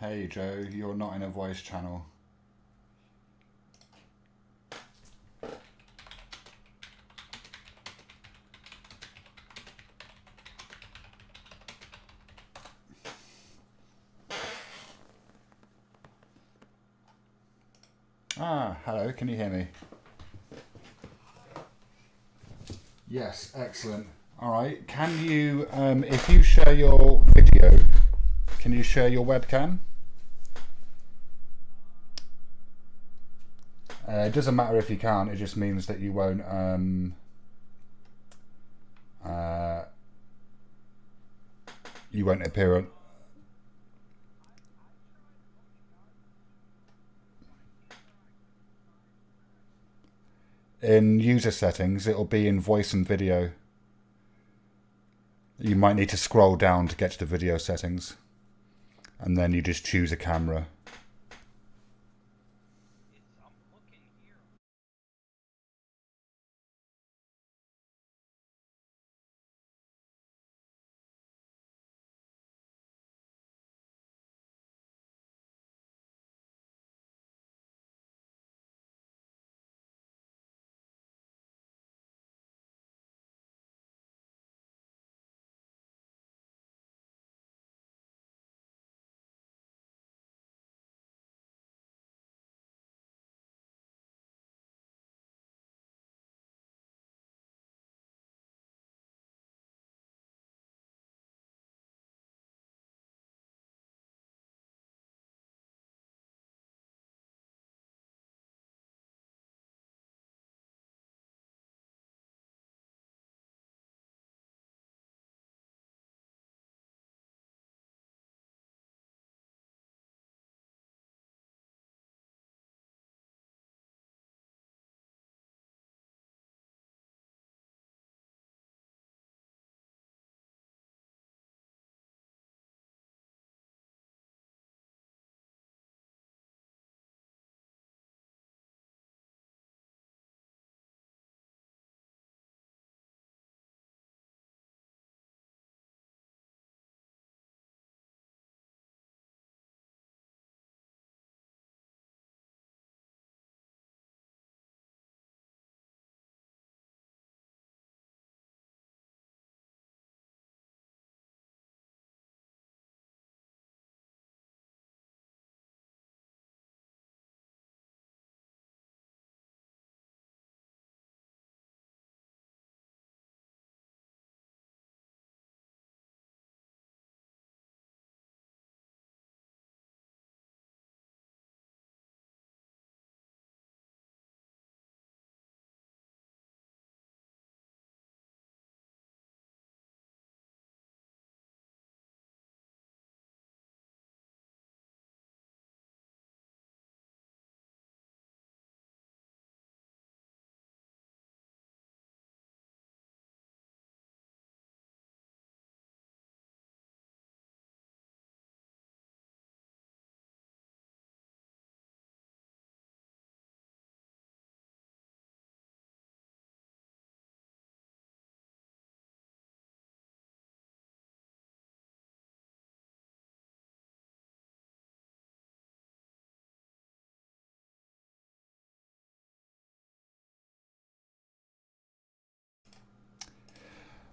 Hey Joe, you're not in a voice channel. Ah, hello, can you hear me? Yes, excellent. Alright, can you, if you share your video, can you share your webcam? It doesn't matter if you can't, it just means that you won't, you won't appear on... In user settings, it'll be in voice and video. You might need to scroll down to get to the video settings. And then you just choose a camera.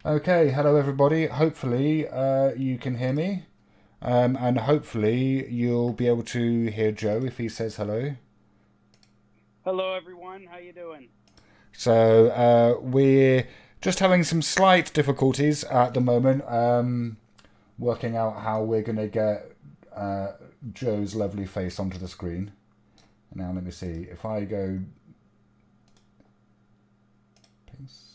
Okay, hello everybody. Hopefully you can hear me. And hopefully you'll be able to hear Joe if he says hello. Hello everyone, how you doing? So we're just having some slight difficulties at the moment, working out how we're going to get Joe's lovely face onto the screen. Now let me see. If I go paste,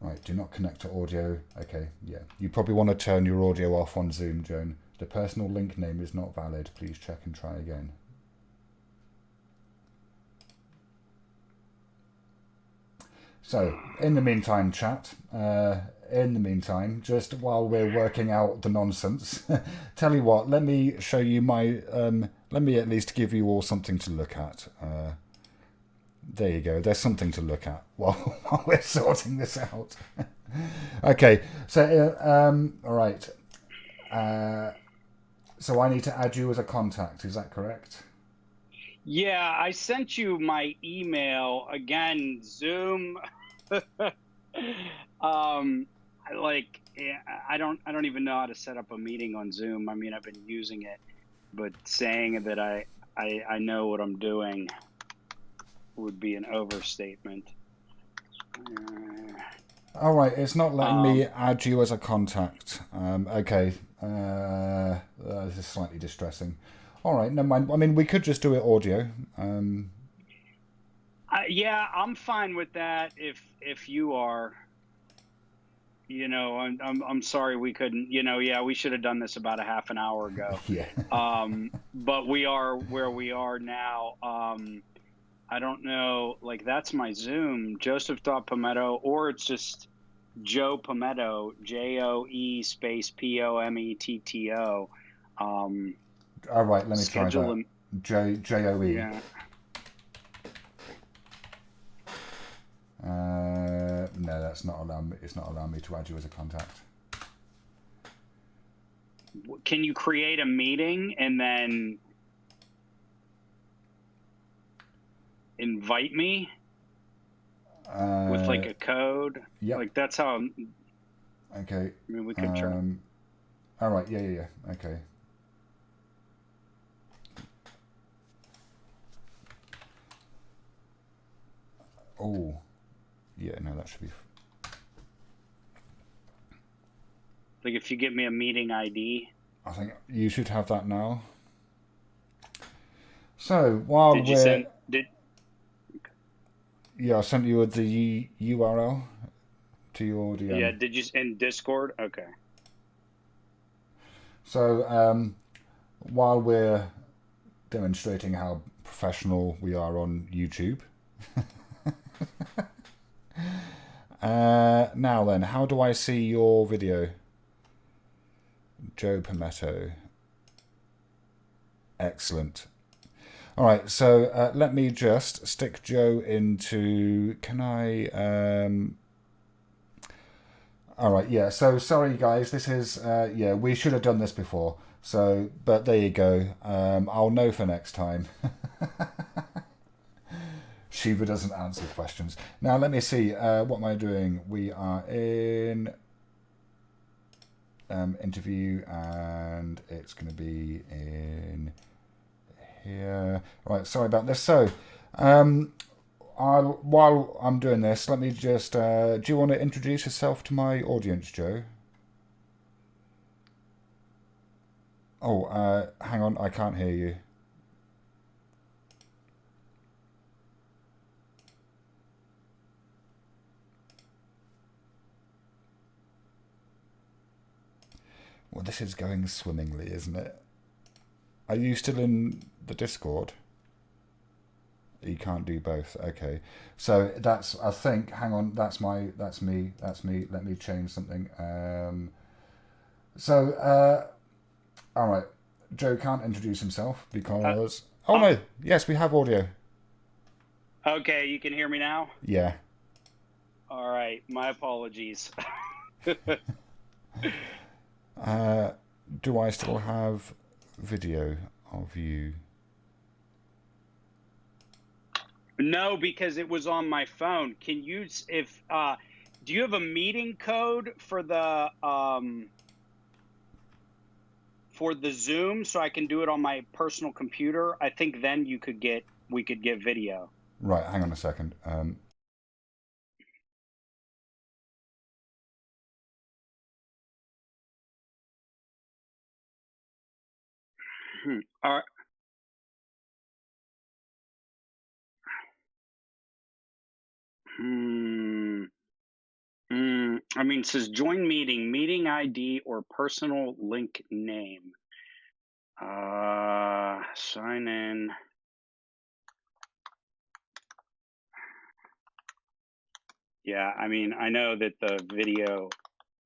right, do not connect to audio. Okay, yeah. You probably want to turn your audio off on Zoom, Joan. The personal link name is not valid. Please check and try again. So, in the meantime, chat, just while we're working out the nonsense, tell you what, let me show you my, let me at least give you all something to look at. There you go, there's something to look at while we're sorting this out. Okay, so all right. So I need to add you as a contact. Is that correct? Yeah, I sent you my email again. Zoom. um, I don't even know how to set up a meeting on Zoom. I mean, I've been using it, but saying that I know what I'm doing would be an overstatement. All right, it's not letting Um, me add you as a contact. Okay, this is slightly distressing. All right, never mind. I mean, we could just do it audio. yeah, I'm fine with that. If you are, I'm sorry we couldn't. Yeah, we should have done this about a half an hour ago. Yeah. But we are where we are now. I don't know. Like that's my Zoom, Joseph Pometto, or it's just Joe Pometto, Joe space Pometto. All right, let me try Schedule that. them. Joe. Yeah. No, that's not allowing me. It's not allowing me to add you as a contact. Can you create a meeting and then invite me with like a code? Yep. Like that's how. Okay. I mean, we could try. All right. Yeah. Okay. Oh. Yeah. No, that should be. Like if you give me a meeting ID. I think you should have that now. So while Did you we're send? Did yeah, I sent you the URL to your Yeah, DM. did you in Discord? Okay. So while we're demonstrating how professional we are on YouTube, now then, how do I see your video? Joe Pometto. Excellent. All right, so let me just stick Joe into. Can I? All right, yeah. So sorry, guys. This is yeah. We should have done this before. So, but there you go. I'll know for next time. Shiva doesn't answer questions. Now let me see. What am I doing? We are in interview, and it's going to be in here. Right. Sorry about this. So, while I'm doing this, let me just. Do you want to introduce yourself to my audience, Joe? Oh, hang on. I can't hear you. Well, this is going swimmingly, isn't it? Are you still in the Discord? You can't do both. Okay. So that's, I think, hang on, that's me. Let me change something. All right. Joe can't introduce himself because, oh Um, no, yes, we have audio. okay, you can hear me now? Yeah. All right, my apologies. Do I still have video of you? No, because it was on my phone. Can you if do you have a meeting code for the Zoom so I can do it on my personal computer? I think then we could get video. Right, hang on a second. All right. I mean, it says join meeting ID or personal link name. Sign in. Yeah, I mean, I know that the video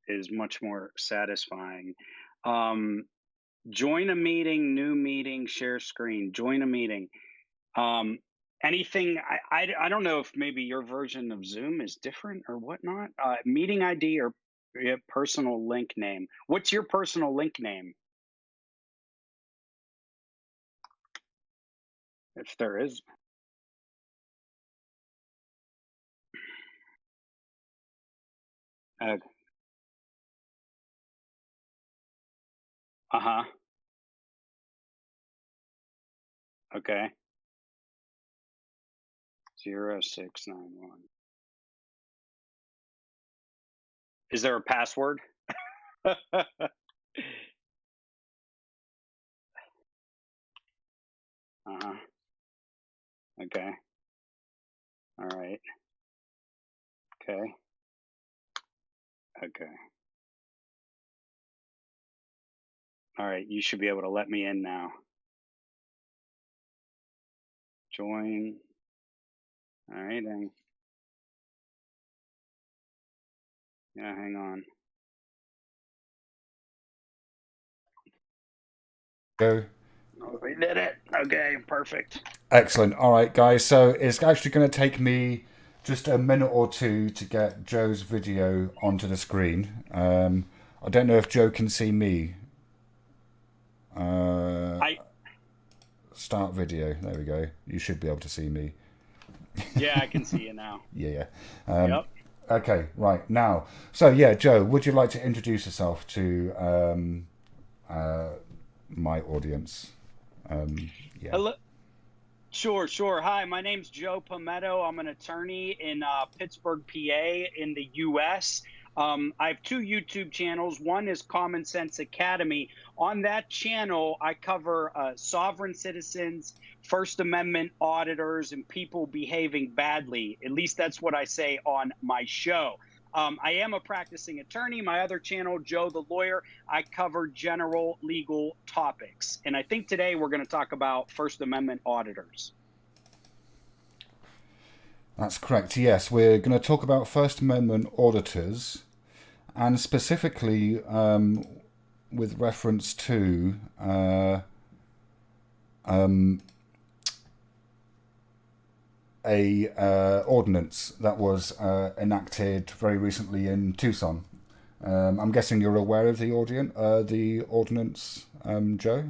is much more satisfying. Join a meeting, new meeting, share screen, join a meeting. anything. I don't know if maybe your version of Zoom is different or whatnot. Meeting ID or personal link name. What's your personal link name? If there is. Uh huh. Okay. 0691. Is there a password? Uh-huh. Okay. All right. Okay. Okay. All right. You should be able to let me in now. Join. All right. Yeah, hang on. Go. Oh, we did it. Okay, perfect. Excellent. All right, guys. So it's actually going to take me just a minute or two to get Joe's video onto the screen. I don't know if Joe can see me. I Start video. There we go. You should be able to see me. Yeah, I can see you now. Yeah. Yep. Okay. Right now. So yeah, Joe, would you like to introduce yourself to my audience? Yeah. Hello. Sure. Hi, my name's Joe Pometto. I'm an attorney in Pittsburgh, PA, in the U.S. I have two YouTube channels. One is Common Sense Academy. On that channel, I cover sovereign citizens, First Amendment auditors, and people behaving badly. At least that's what I say on my show. I am a practicing attorney. My other channel, Joe the Lawyer, I cover general legal topics. And I think today we're going to talk about First Amendment auditors. That's correct. Yes, we're going to talk about First Amendment auditors, and specifically with reference to a ordinance that was enacted very recently in Tucson. I'm guessing you're aware of the ordinance, Joe?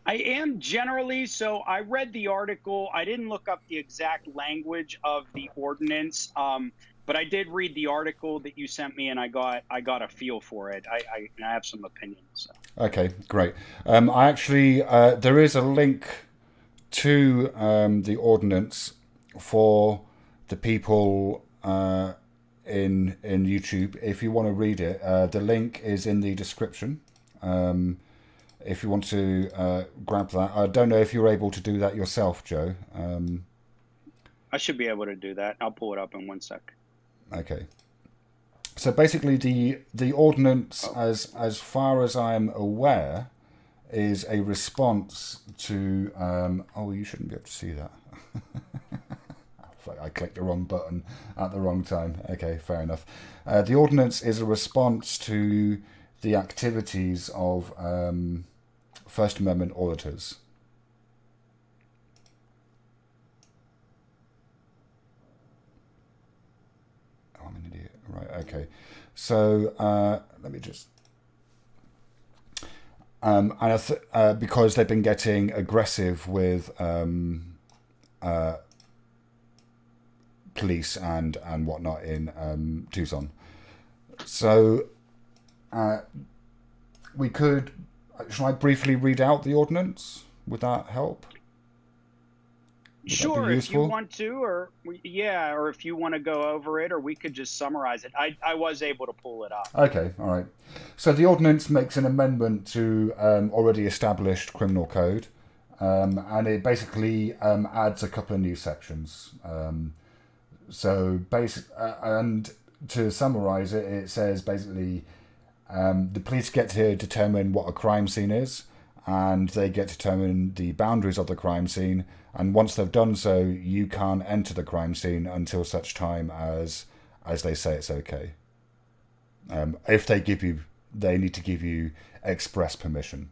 I am generally. So I read the article. I didn't look up the exact language of the ordinance, but I did read the article that you sent me, and I got a feel for it. I have some opinions. So. Okay, great. I actually there is a link to the ordinance for the people in YouTube. If you want to read it, the link is in the description. If you want to grab that, I don't know if you're able to do that yourself, Joe. I should be able to do that. I'll pull it up in 1 sec. Okay. So basically, the ordinance, as far as I'm aware, is a response to. Oh, you shouldn't be able to see that. I clicked the wrong button at the wrong time. Okay, fair enough. The ordinance is a response to the activities of First Amendment auditors. Oh, I'm an idiot. Right, okay. So let me just... and because they've been getting aggressive with police and whatnot in Tucson. So we could... Shall I briefly read out the ordinance? Would that help? Sure, if you want to, or if you want to go over it, or we could just summarize it. I was able to pull it up. Okay, all right. So the ordinance makes an amendment to already established criminal code, and it basically adds a couple of new sections. And to summarize it, it says basically the police get to determine what a crime scene is, and they get to determine the boundaries of the crime scene. And once they've done so, you can't enter the crime scene until such time as they say it's okay. If they need to give you express permission.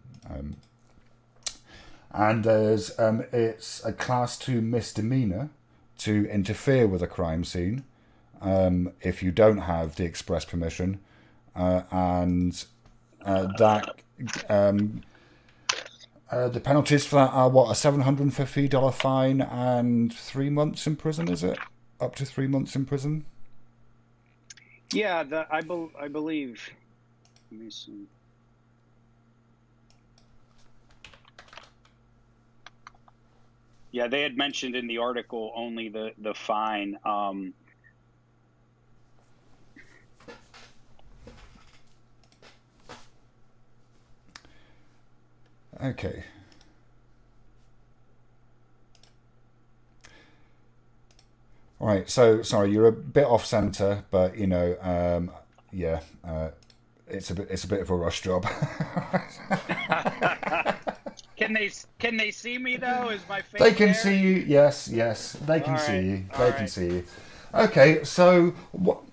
And there's it's a class 2 misdemeanor to interfere with a crime scene if you don't have the express permission, and that the penalties for that are what, a $750 fine and 3 months in prison. Is it up to 3 months in prison? Yeah, I believe. Let me see. Yeah, they had mentioned in the article only the fine. Okay. All right. So sorry, you're a bit off center, but yeah, it's a bit of a rush job. Can they see me though? Is my face They can there? see you. Yes, yes, they can see you. They can right. see you. Okay. So what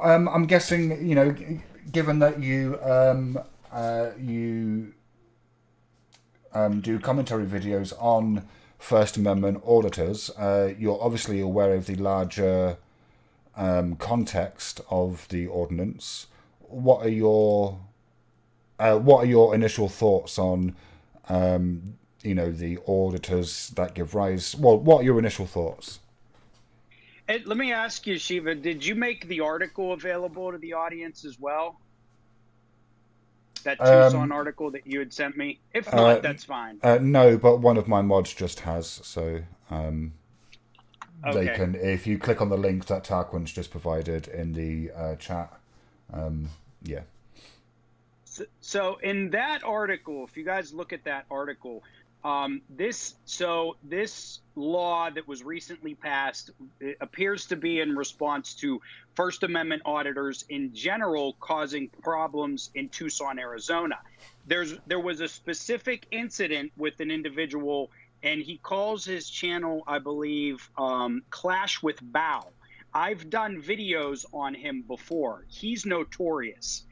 I'm guessing, given that you do commentary videos on First Amendment Auditors, you're obviously aware of the larger context of the ordinance. What are your initial thoughts on the auditors that give rise? Well, what are your initial thoughts? Hey, let me ask you, Shiva, did you make the article available to the audience as well? That Tucson article that you had sent me? If not, that's fine. No, but one of my mods just has, so Okay. they can, if you click on the link that Tarquin's just provided in the chat, yeah. So in that article, if you guys look at that article, this law that was recently passed, it appears to be in response to First Amendment auditors in general causing problems in Tucson, Arizona. There was a specific incident with an individual, and he calls his channel, I believe, Clash with Bow. I've done videos on him before. He's notorious.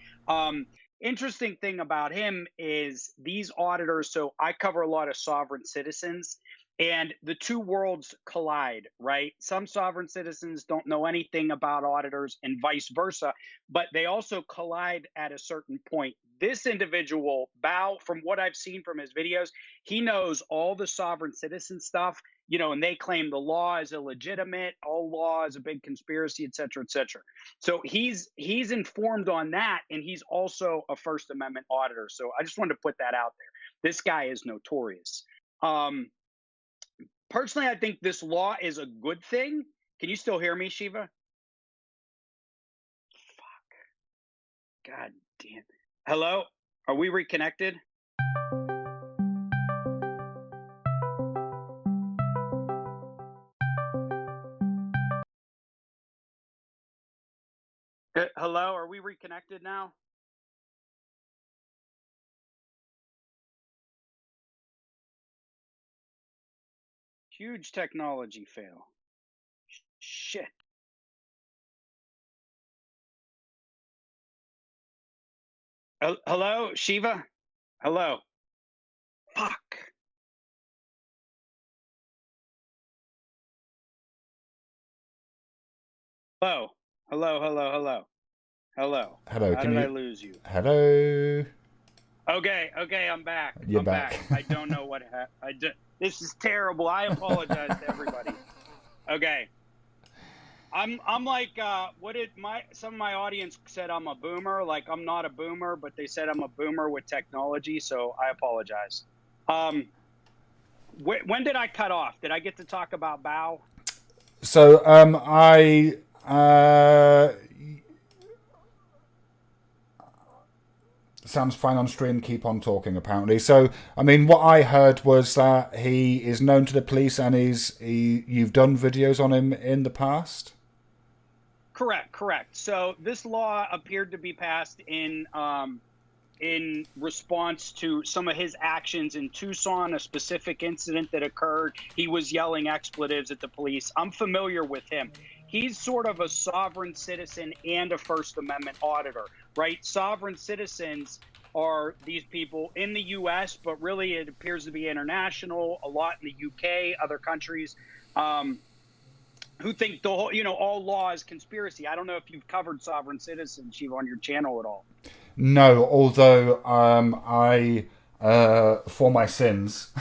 Interesting thing about him is these auditors, so I cover a lot of sovereign citizens, and the two worlds collide, right? Some sovereign citizens don't know anything about auditors and vice versa, but they also collide at a certain point. This individual, Bao, from what I've seen from his videos, he knows all the sovereign citizen stuff, and they claim the law is illegitimate, all law is a big conspiracy, et cetera, et cetera. So he's informed on that, and he's also a First Amendment auditor. So I just wanted to put that out there. This guy is notorious. Personally, I think this law is a good thing. Can you still hear me, Shiva? Fuck. God damn. Hello? Are we reconnected? Hello? Are we reconnected now? Huge technology fail. Shit. Hello, Shiva? Hello. Fuck. Hello. Hello, hello, hello. Hello. Hello, How did I lose you? Hello. Okay, I'm back. You're I'm back. I don't know what happened. This is terrible. I apologize to everybody. Okay. I'm like, some of my audience said I'm a boomer. Like, I'm not a boomer, but they said I'm a boomer with technology, so I apologize. When did I cut off? Did I get to talk about Bao? So Sam's fine on stream. Keep on talking, apparently. So, I mean, what I heard was that he is known to the police, and you've done videos on him in the past. Correct. So this law appeared to be passed in response to some of his actions in Tucson, a specific incident that occurred. He was yelling expletives at the police. I'm familiar with him. He's sort of a sovereign citizen and a First Amendment auditor, right? Sovereign citizens are these people in the U.S., but really it appears to be international, a lot in the U.K., other countries, who think the whole, all law is conspiracy. I don't know if you've covered sovereign citizenship on your channel at all. No, although I for my sins,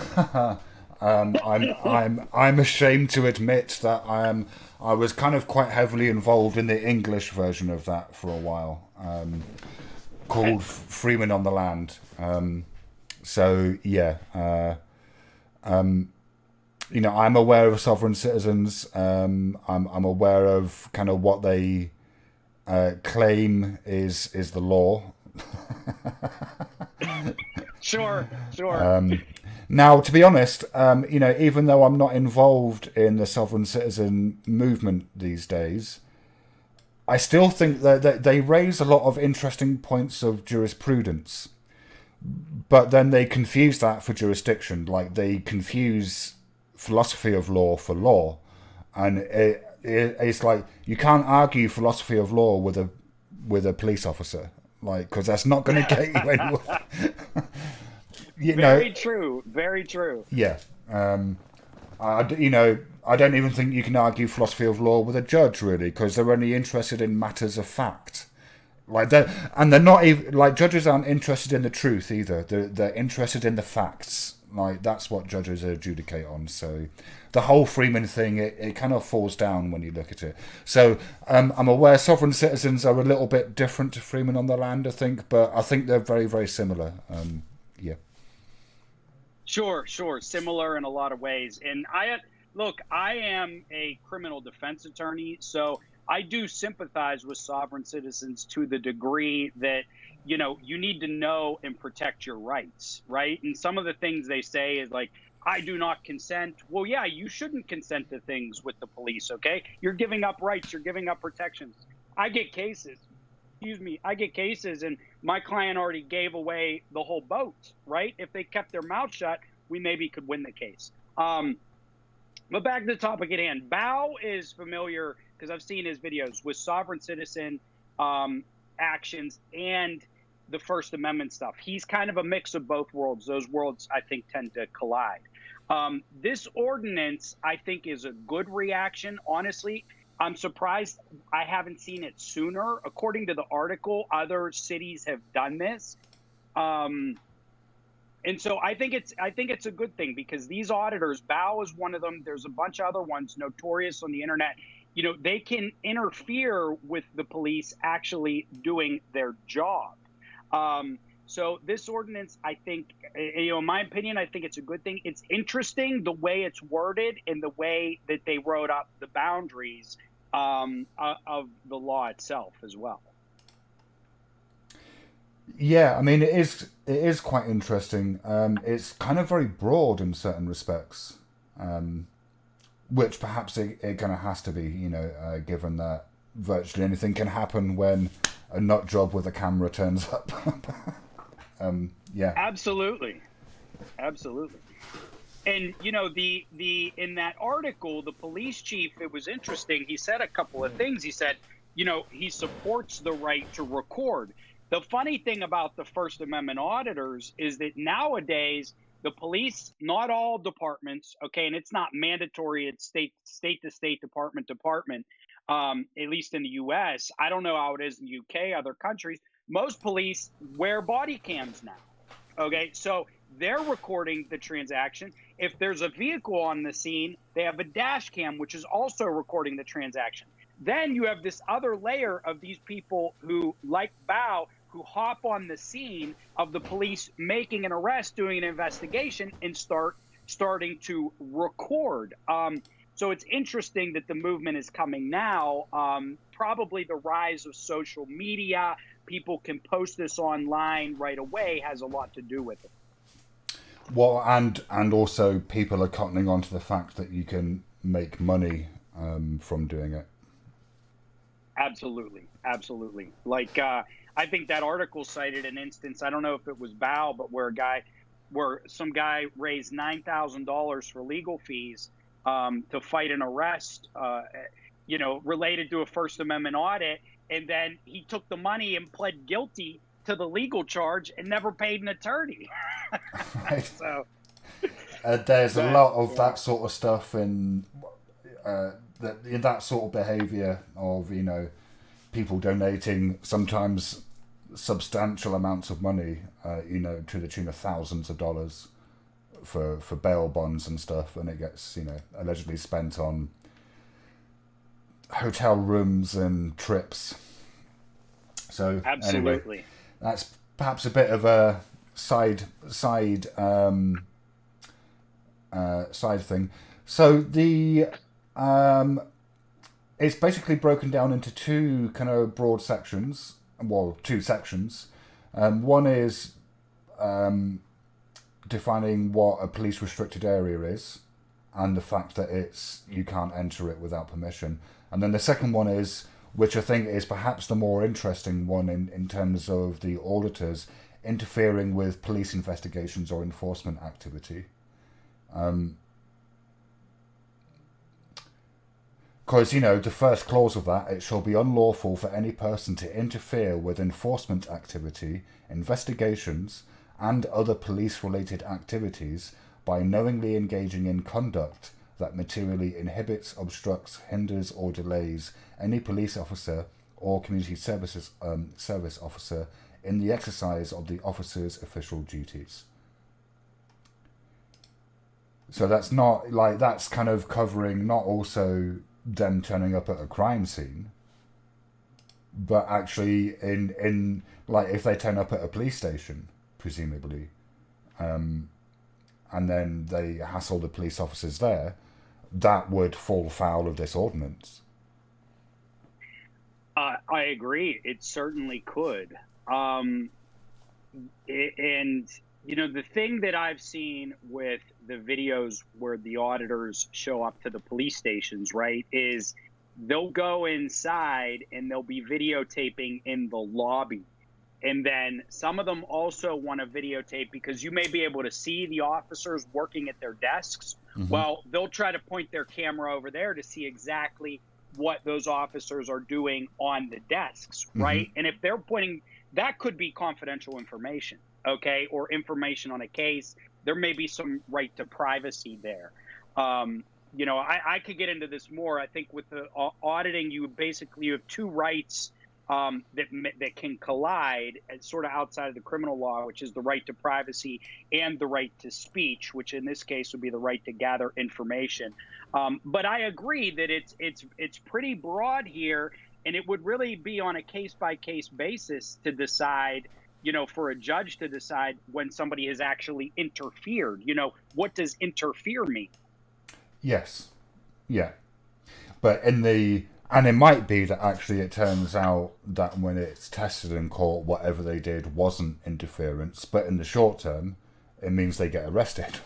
I'm ashamed to admit that I was kind of quite heavily involved in the English version of that for a while, called Freeman on the Land. So yeah, I'm aware of sovereign citizens. I'm aware of kind of what they claim is the law. Sure. Now, to be honest, even though I'm not involved in the sovereign citizen movement these days, I still think that they raise a lot of interesting points of jurisprudence. But then they confuse that for jurisdiction. Like, they confuse philosophy of law for law. And it's like, you can't argue philosophy of law with a police officer. Like, because that's not going to get you anywhere. Very true. Yeah. I don't even think you can argue philosophy of law with a judge, really, because they're only interested in matters of fact. They're not even, like, judges aren't interested in the truth either. They're interested in the facts. Like, that's what judges adjudicate on. So the whole Freeman thing, it kind of falls down when you look at it. So I'm aware sovereign citizens are a little bit different to Freeman on the Land, I think, but I think they're very, very similar. Yeah. Sure. Similar in a lot of ways. And I am a criminal defense attorney, so I do sympathize with sovereign citizens to the degree that, you need to know and protect your rights, right? And some of the things they say is like, I do not consent. Well, yeah, you shouldn't consent to things with the police, okay? You're giving up rights. You're giving up protections. I get cases, and my client already gave away the whole boat, right? If they kept their mouth shut, we maybe could win the case. But back to the topic at hand. Bao is familiar, because I've seen his videos, with sovereign citizen actions and the First Amendment stuff. He's kind of a mix of both worlds. Those worlds, I think, tend to collide. This ordinance, I think, is a good reaction. Honestly, I'm surprised I haven't seen it sooner. According to the article, other cities have done this. And so I think it's a good thing, because these auditors, Bao is one of them. There's a bunch of other ones notorious on the internet. They can interfere with the police actually doing their job. So this ordinance, I think, in my opinion, I think it's a good thing. It's interesting the way it's worded and the way that they wrote up the boundaries of the law itself as well. Yeah, I mean, it is quite interesting. It's kind of very broad in certain respects, which perhaps it kind of has to be, given that virtually anything can happen when a nut job with a camera turns up. Yeah. Absolutely. And the in that article, the police chief, it was interesting. He said a couple of things. He said, he supports the right to record. The funny thing about the First Amendment auditors is that nowadays the police, not all departments, okay, and it's not mandatory, it's state to state, department, at least in the US. I don't know how it is in the UK, other countries. Most police wear body cams now. Okay, so they're recording the transaction. If there's a vehicle on the scene, they have a dash cam, which is also recording the transaction. Then you have this other layer of these people who, like Bao, who hop on the scene of the police making an arrest, doing an investigation, and starting to record. So it's interesting that the movement is coming now. Probably the rise of social media, people can post this online right away, has a lot to do with it. Well, and also people are cottoning on to the fact that you can make money from doing it. Absolutely. Like, I think that article cited an instance, I don't know if it was Bao, but where some guy raised $9,000 for legal fees to fight an arrest, related to a First Amendment audit. And then he took the money and pled guilty to the legal charge and never paid an attorney. Right. So there's a lot of that sort of stuff in that sort of behaviour of, you know, people donating sometimes substantial amounts of money, you know, to the tune of thousands of dollars for bail bonds and stuff, and it gets, you know, allegedly spent on hotel rooms and trips. So absolutely, anyway, that's perhaps a bit of a side thing. So the it's basically broken down into two kind of broad sections. Well, two sections. One is defining what a police restricted area is, and the fact that you can't enter it without permission. And then the second one is, which I think is perhaps the more interesting one in terms of the auditors interfering with police investigations or enforcement activity. Because, you know, the first clause of that, it shall be unlawful for any person to interfere with enforcement activity, investigations, and other police-related activities by knowingly engaging in conduct that materially inhibits, obstructs, hinders, or delays any police officer or community service officer in the exercise of the officer's official duties. So that's not like, that's kind of covering not also them turning up at a crime scene, but actually in like if they turn up at a police station, presumably, and then they hassle the police officers there, that would fall foul of this ordinance. I agree. It certainly could. And, you know, the thing that I've seen with the videos where the auditors show up to the police stations, right, is they'll go inside and they'll be videotaping in the lobby. And then some of them also want to videotape because you may be able to see the officers working at their desks. Mm-hmm. Well, they'll try to point their camera over there to see exactly what those officers are doing on the desks, right? Mm-hmm. And if they're pointing, that could be confidential information, okay, or information on a case. There may be some right to privacy there. You know, I could get into this more. I think with the auditing, you have two rights that can collide, sort of outside of the criminal law, which is the right to privacy and the right to speech, which in this case would be the right to gather information. But I agree that it's pretty broad here, and it would really be on a case-by-case basis to decide, you know, for a judge to decide when somebody has actually interfered. You know, what does interfere mean? Yes. Yeah. But and it might be that actually it turns out that when it's tested in court, whatever they did wasn't interference. But in the short term, it means they get arrested.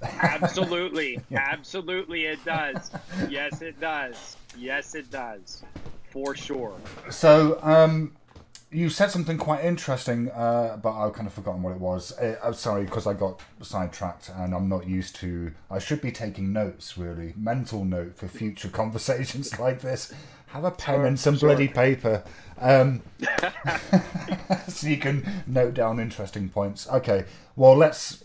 Absolutely. Yeah. Absolutely it does. Yes, it does. Yes, it does. For sure. So, you said something quite interesting, but I've kind of forgotten what it was. I'm sorry, because I got sidetracked and I'm not used to... I should be taking notes, really. Mental note for future conversations like this. Have a pen and some bloody paper. So you can note down interesting points. Okay, well, let's...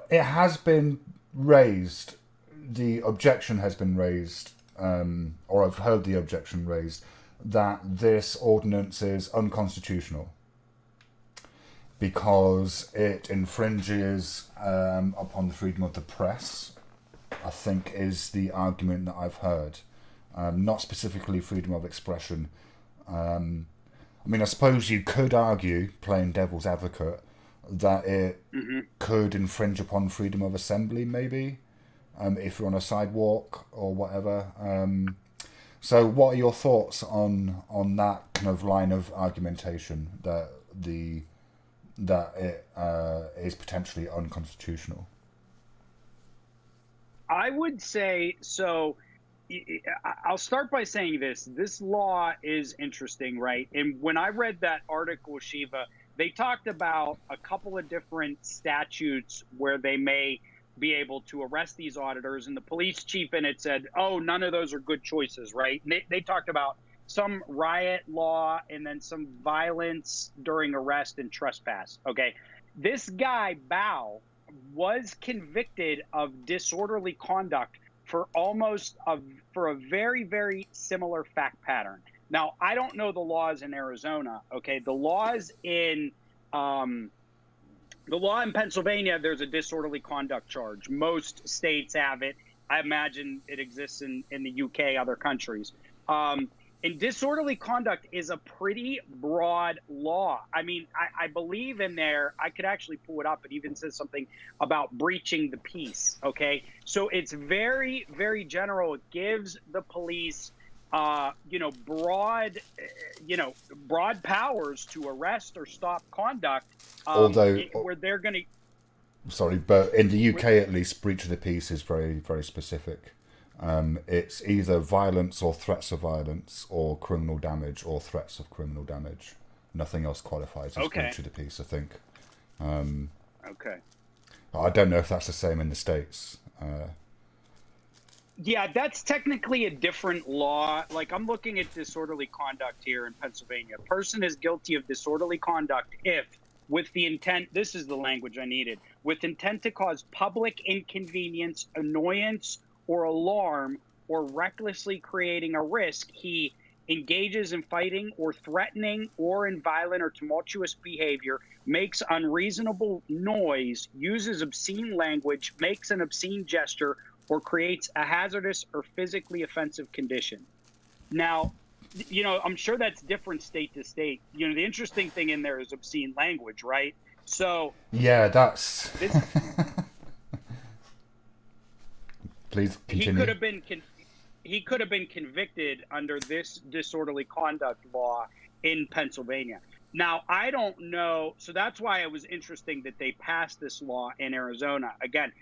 it has been raised, the objection has been raised, or I've heard the objection raised, that this ordinance is unconstitutional because it infringes upon the freedom of the press, I think is the argument that I've heard. Not specifically freedom of expression. I mean, I suppose you could argue, playing devil's advocate, that it could infringe upon freedom of assembly, maybe, if you're on a sidewalk or whatever. So what are your thoughts on that kind of line of argumentation, that it is potentially unconstitutional? I would say, so I'll start by saying this law is interesting, right? And when I read that article, Shiva, they talked about a couple of different statutes where they may be able to arrest these auditors, and the police chief in it said, oh, none of those are good choices, right? And they talked about some riot law and then some violence during arrest and trespass. Okay. This guy, Bao, was convicted of disorderly conduct for for a very, very similar fact pattern. Now, I don't know the laws in Arizona. Okay. The law in Pennsylvania, there's a disorderly conduct charge. Most states have it. I imagine it exists in the UK, other countries. And disorderly conduct is a pretty broad law. I mean, I believe in there, I could actually pull it up. It even says something about breaching the peace, okay? So it's very, very general. It gives the police, broad powers to arrest or stop conduct, Although, where they're going to... Sorry, but in the UK at least, breach of the peace is very, very specific. It's either violence or threats of violence or criminal damage or threats of criminal damage. Nothing else qualifies as breach of the peace, I think. Okay. I don't know if that's the same in the States. Yeah, that's technically a different law. Like, I'm looking at disorderly conduct here in Pennsylvania. A person is guilty of disorderly conduct if, with the intent, this is the language I needed, with intent to cause public inconvenience, annoyance, or alarm, or recklessly creating a risk, he engages in fighting or threatening or in violent or tumultuous behavior, makes unreasonable noise, uses obscene language, makes an obscene gesture, or creates a hazardous or physically offensive condition. Now, I'm sure that's different state to state. The interesting thing in there is obscene language, right? So yeah, that's... Please continue. He could have been convicted under this disorderly conduct law in Pennsylvania. Now, I don't know. So that's why it was interesting that they passed this law in Arizona. Again,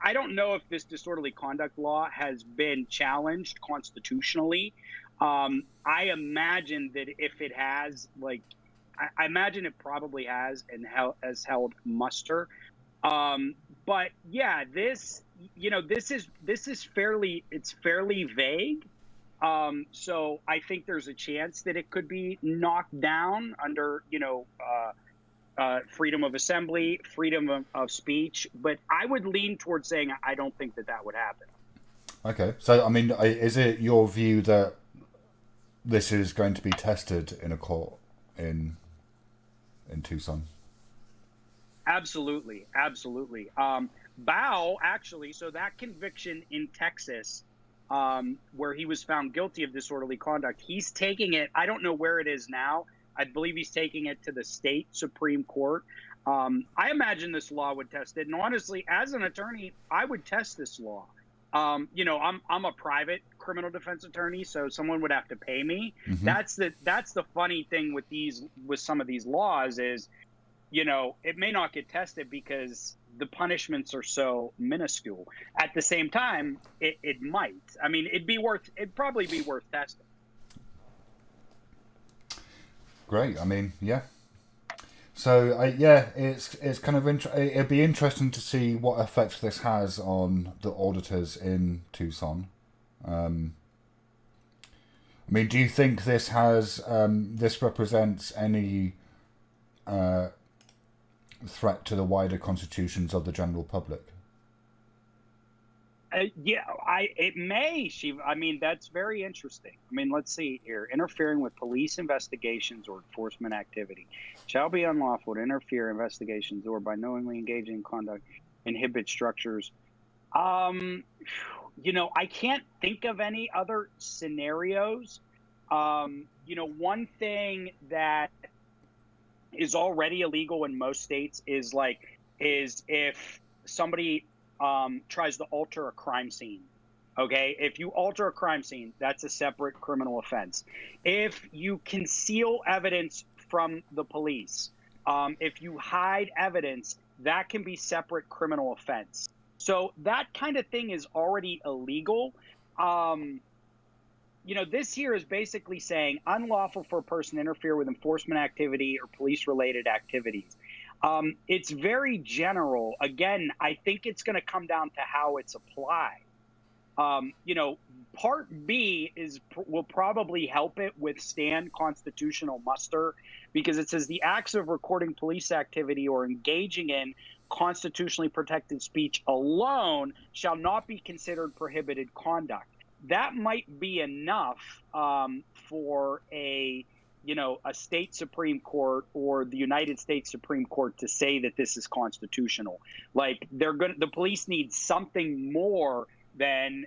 I don't know if this disorderly conduct law has been challenged constitutionally. I imagine that if it has, I imagine it probably has and has held muster. But yeah, this is fairly vague. So I think there's a chance that it could be knocked down under, freedom of assembly, freedom of speech. But I would lean towards saying I don't think that would happen. Okay. So, I mean, is it your view that this is going to be tested in a court in Tucson? Absolutely. Bao, actually, so that conviction in Texas, where he was found guilty of disorderly conduct, he's taking it. I don't know where it is now. I believe he's taking it to the state Supreme Court. I imagine this law would test it. And honestly, as an attorney, I would test this law. I'm a private criminal defense attorney, so someone would have to pay me. Mm-hmm. That's the funny thing with some of these laws is, it may not get tested because the punishments are so minuscule. At the same time, it might. I mean, it'd probably be worth testing. Great. I mean, yeah. So, it's kind of it'd be interesting to see what effect this has on the auditors in Tucson. I mean, do you think this represents any threat to the wider constitutions of the general public? It may. I mean, that's very interesting. I mean, let's see here. Interfering with police investigations or enforcement activity shall be unlawful to interfere in investigations or by knowingly engaging in conduct inhibit structures. I can't think of any other scenarios. One thing that is already illegal in most states is if somebody tries to alter a crime scene. Okay, if you alter a crime scene, that's a separate criminal offense. If you conceal evidence from the police, if you hide evidence, that can be separate criminal offense. So that kind of thing is already illegal. this here is basically saying unlawful for a person to interfere with enforcement activity or police-related activities. It's very general. Again, I think it's going to come down to how it's applied. Part B will probably help it withstand constitutional muster, because it says the acts of recording police activity or engaging in constitutionally protected speech alone shall not be considered prohibited conduct. That might be enough for a state Supreme Court or the United States Supreme Court to say that this is constitutional. Like, the police need something more than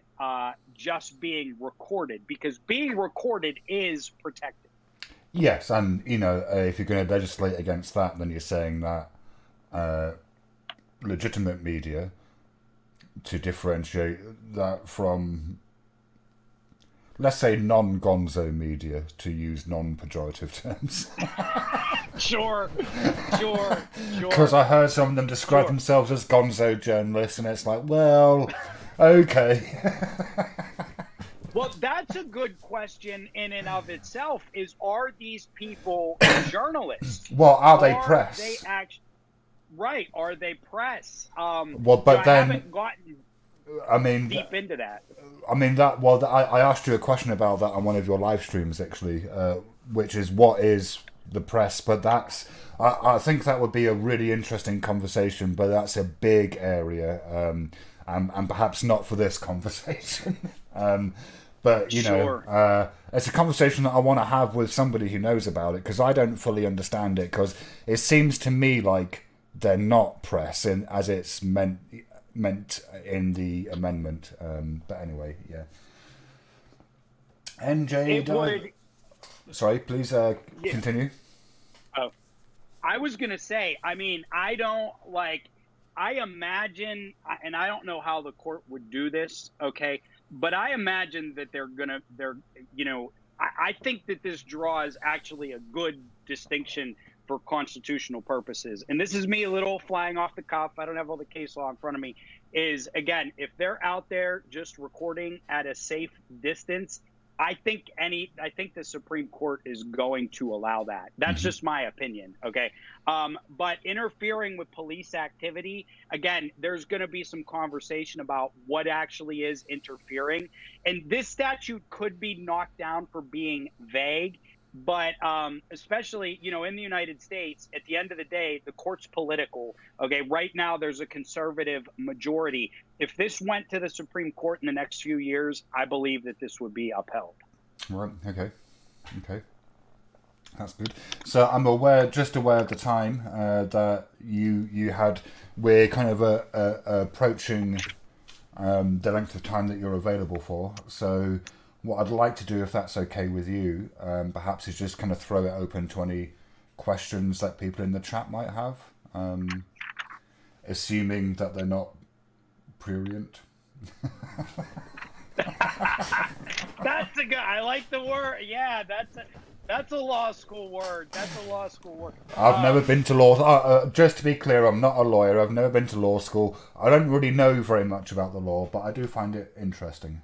just being recorded, because being recorded is protected. Yes, and if you're going to legislate against that, then you're saying that legitimate media, to differentiate that from, let's say, non-gonzo media, to use non-pejorative terms. Sure. Because I heard some of them describe themselves as gonzo journalists, and it's like, well, okay. Well, that's a good question in and of itself, are these people journalists? Well, are they press? Right, are they press? Well, but I haven't gotten deep into that. I asked you a question about that on one of your live streams, actually, which is, what is the press? But I think that would be a really interesting conversation, but that's a big area, and perhaps not for this conversation. But, it's a conversation that I want to have with somebody who knows about it, because I don't fully understand it, because it seems to me like they're not press as it's meant in the amendment. But anyway, yeah. NJ, sorry, please continue. Oh, I was going to say, I imagine, and I don't know how the court would do this, okay, but I imagine that I think that this draws actually a good distinction for constitutional purposes. And this is me a little flying off the cuff. I don't have all the case law in front of me. Is, again, if they're out there just recording at a safe distance, I think the Supreme Court is going to allow that. That's just my opinion, okay? But interfering with police activity, again, there's going to be some conversation about what actually is interfering. And this statute could be knocked down for being vague. But especially, in the United States, at the end of the day, the court's political. Okay, right now there's a conservative majority. If this went to the Supreme Court in the next few years, I believe that this would be upheld. Right. Okay. That's good. So I'm aware of the time that we're kind of approaching the length of time that you're available for. So what I'd like to do, if that's okay with you, perhaps is just kind of throw it open to any questions that people in the chat might have, assuming that they're not prurient. That's a good. I like the word. Yeah, that's a law school word. I've never been to law. Just to be clear, I'm not a lawyer. I've never been to law school. I don't really know very much about the law, but I do find it interesting.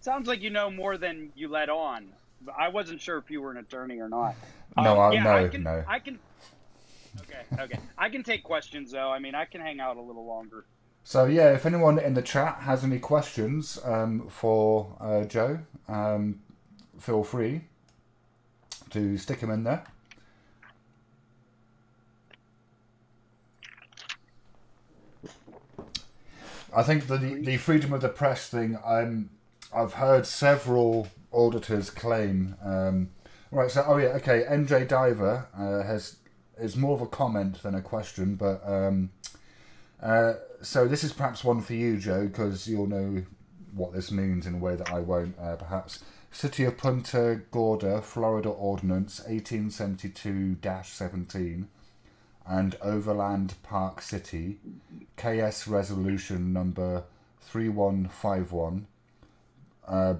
Sounds like you know more than you let on. I wasn't sure if you were an attorney or not. No. I can. Okay. I can take questions though. I can hang out a little longer. So yeah, if anyone in the chat has any questions for Joe, feel free to stick them in there. I think the freedom of the press thing, I've heard several auditors claim. Right, so NJ Diver is more of a comment than a question, but so this is perhaps one for you, Joe, because you'll know what this means in a way that I won't, perhaps. City of Punta Gorda, Florida Ordinance 1872-17 and Overland Park City, KS Resolution number 3151,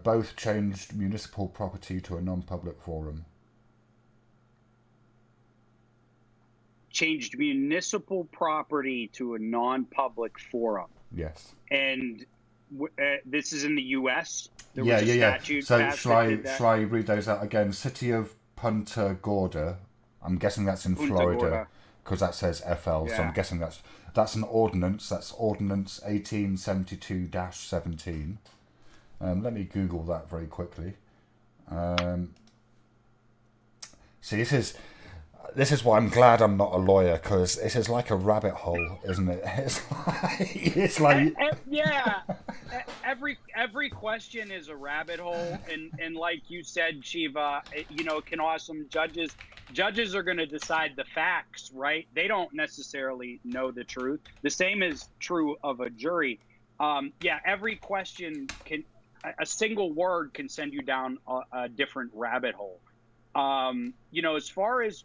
both changed municipal property to a non-public forum. Changed municipal property to a non-public forum. Yes. And this is in the U.S. There Yeah, was a yeah, yeah. statute So passed that did that. shall I read those out again? City of Punta Gorda. I'm guessing that's in Punta Florida Gorda. because that says FL. So I'm Yeah. guessing that's an ordinance. That's Ordinance 1872-17. Let me Google that very quickly. See, this is why I'm glad I'm not a lawyer, because this is like a rabbit hole, isn't it? It's like Yeah. Every question is a rabbit hole, and like you said, Shiva, can awesome judges are going to decide the facts, right? They don't necessarily know the truth. The same is true of a jury. Every question a single word can send you down a different rabbit hole. As far as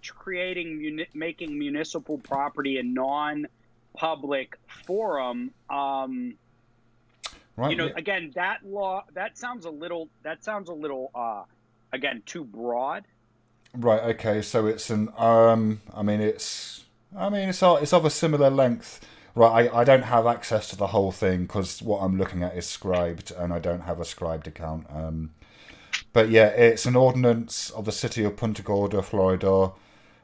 making municipal property a non-public forum, right. again, that law, that sounds a little, again, too broad. Right. Okay. So it's an it's of a similar length. Right. I don't have access to the whole thing because what I'm looking at is scribed, and I don't have a scribed account. But yeah, it's an ordinance of the city of Punta Gorda, Florida,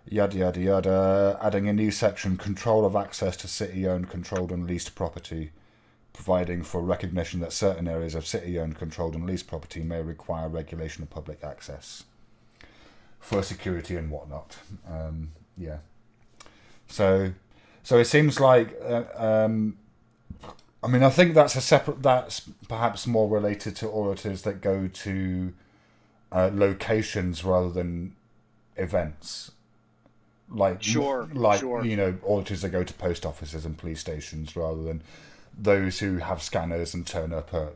yada yada yada, adding a new section: control of access to city-owned, controlled, and leased property, providing for recognition that certain areas of city-owned, controlled, and leased property may require regulation of public access for security and whatnot. Yeah. So it seems like. I think that's perhaps more related to auditors that go to locations rather than events. Sure. Auditors that go to post offices and police stations rather than those who have scanners and turn up at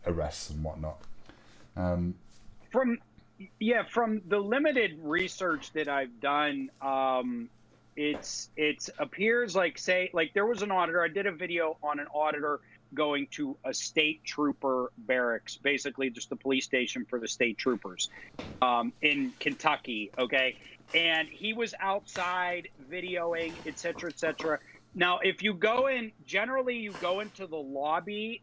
arrests and whatnot. From the limited research that I've done, it appears like there was an auditor. I did a video on an auditor going to a state trooper barracks, basically just the police station for the state troopers, in Kentucky. Okay. And he was outside videoing, et cetera, et cetera. Now, if you go in, generally you go into the lobbies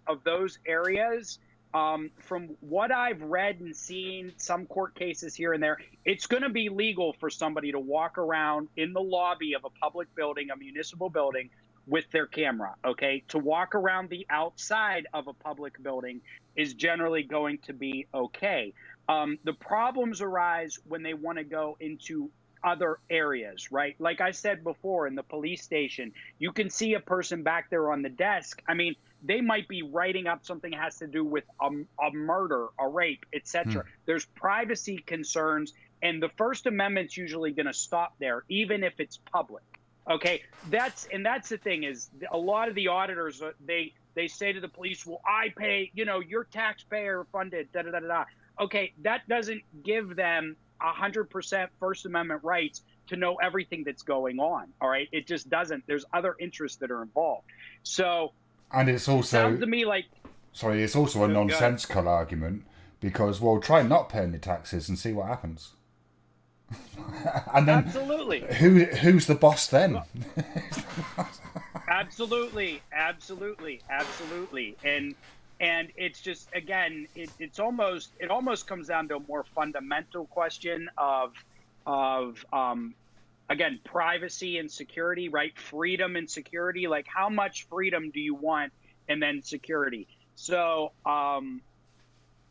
of those areas. From what I've read and seen, some court cases here and there, it's going to be legal for somebody to walk around in the lobby of a public building, a municipal building, with their camera. Okay, to walk around the outside of a public building is generally going to be okay. The problems arise when they want to go into other areas, right? Like I said before, in the police station, you can see a person back there on the desk. I mean, they might be writing up something that has to do with a murder, a rape, etc. There's privacy concerns, and the First Amendment's usually going to stop there, even if it's public. Okay, that's the thing is a lot of the auditors they say to the police, "Well, I pay, you're taxpayer funded." Da da da da. Okay, that doesn't give them 100% First Amendment rights to know everything that's going on. All right, it just doesn't. There's other interests that are involved. So. And it's also, sounds to me like, it's also a nonsensical argument because, well, try not paying the taxes and see what happens. And then, absolutely, who's the boss then? Absolutely, and it's just, again, it almost comes down to a more fundamental question of again, privacy and security, right? Freedom and security. Like, how much freedom do you want? And then security. So,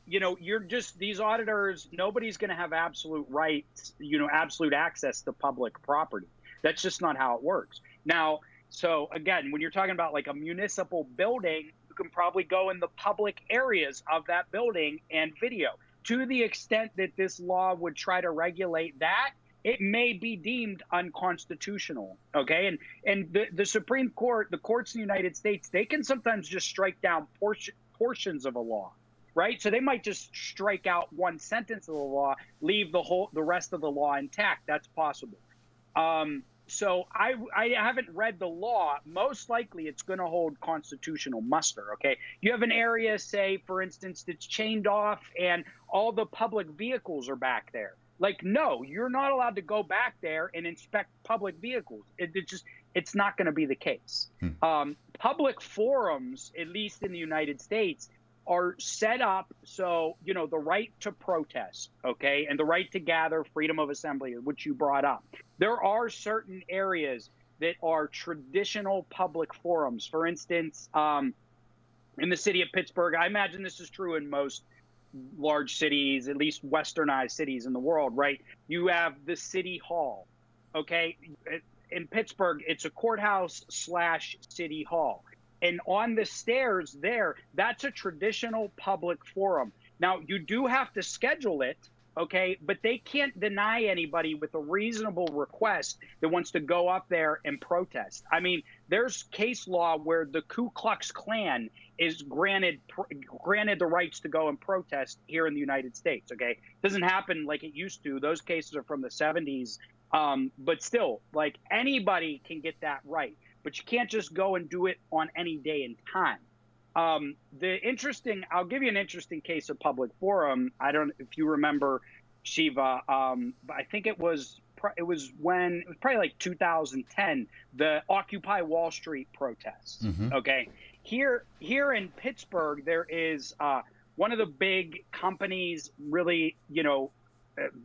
you're just, these auditors, nobody's going to have absolute rights, absolute access to public property. That's just not how it works. Now, so again, when you're talking about like a municipal building, you can probably go in the public areas of that building and video. To the extent that this law would try to regulate that, it may be deemed unconstitutional, okay? And the Supreme Court, the courts in the United States, they can sometimes just strike down portions of a law, right? So they might just strike out one sentence of the law, leave the rest of the law intact. That's possible. So I haven't read the law. Most likely it's going to hold constitutional muster, okay? You have an area, say, for instance, that's chained off and all the public vehicles are back there. Like, no, you're not allowed to go back there and inspect public vehicles. It's not going to be the case. Public forums, at least in the United States, are set up so, you know, the right to protest, okay, and the right to gather, freedom of assembly, which you brought up. There are certain areas that are traditional public forums. For instance, in the city of Pittsburgh, I imagine this is true in most large cities, at least westernized cities in the world, right? You have the city hall, okay? In Pittsburgh, it's a courthouse / city hall. And on the stairs there, that's a traditional public forum. Now, you do have to schedule it, okay? But they can't deny anybody with a reasonable request that wants to go up there and protest. I mean, there's case law where the Ku Klux Klan is granted the rights to go and protest here in the United States, okay? It doesn't happen like it used to. Those cases are from the 70s. But still, like, anybody can get that right. But you can't just go and do it on any day and time. I'll give you an interesting case of public forum. I don't know if you remember, Shiva, but I think it was probably like 2010, the Occupy Wall Street protests. Mm-hmm. Okay. Here in Pittsburgh, there is one of the big companies, really, you know,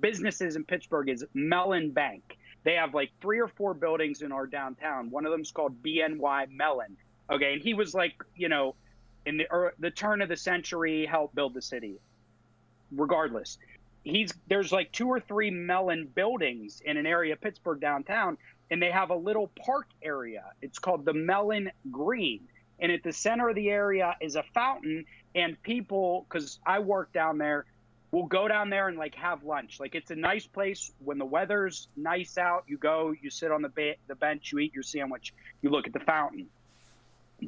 businesses in Pittsburgh is Mellon Bank. They have like 3 or 4 buildings in our downtown. One of them is called BNY Mellon. Okay. And he was like, you know, in the turn of the century, helped build the city. Regardless, there's like 2 or 3 Mellon buildings in an area of Pittsburgh downtown, and they have a little park area. It's called the Mellon Green. And at the center of the area is a fountain, and people, because I work down there, will go down there and like have lunch. Like, it's a nice place when the weather's nice out. You go, you sit on the bench, you eat your sandwich, you look at the fountain.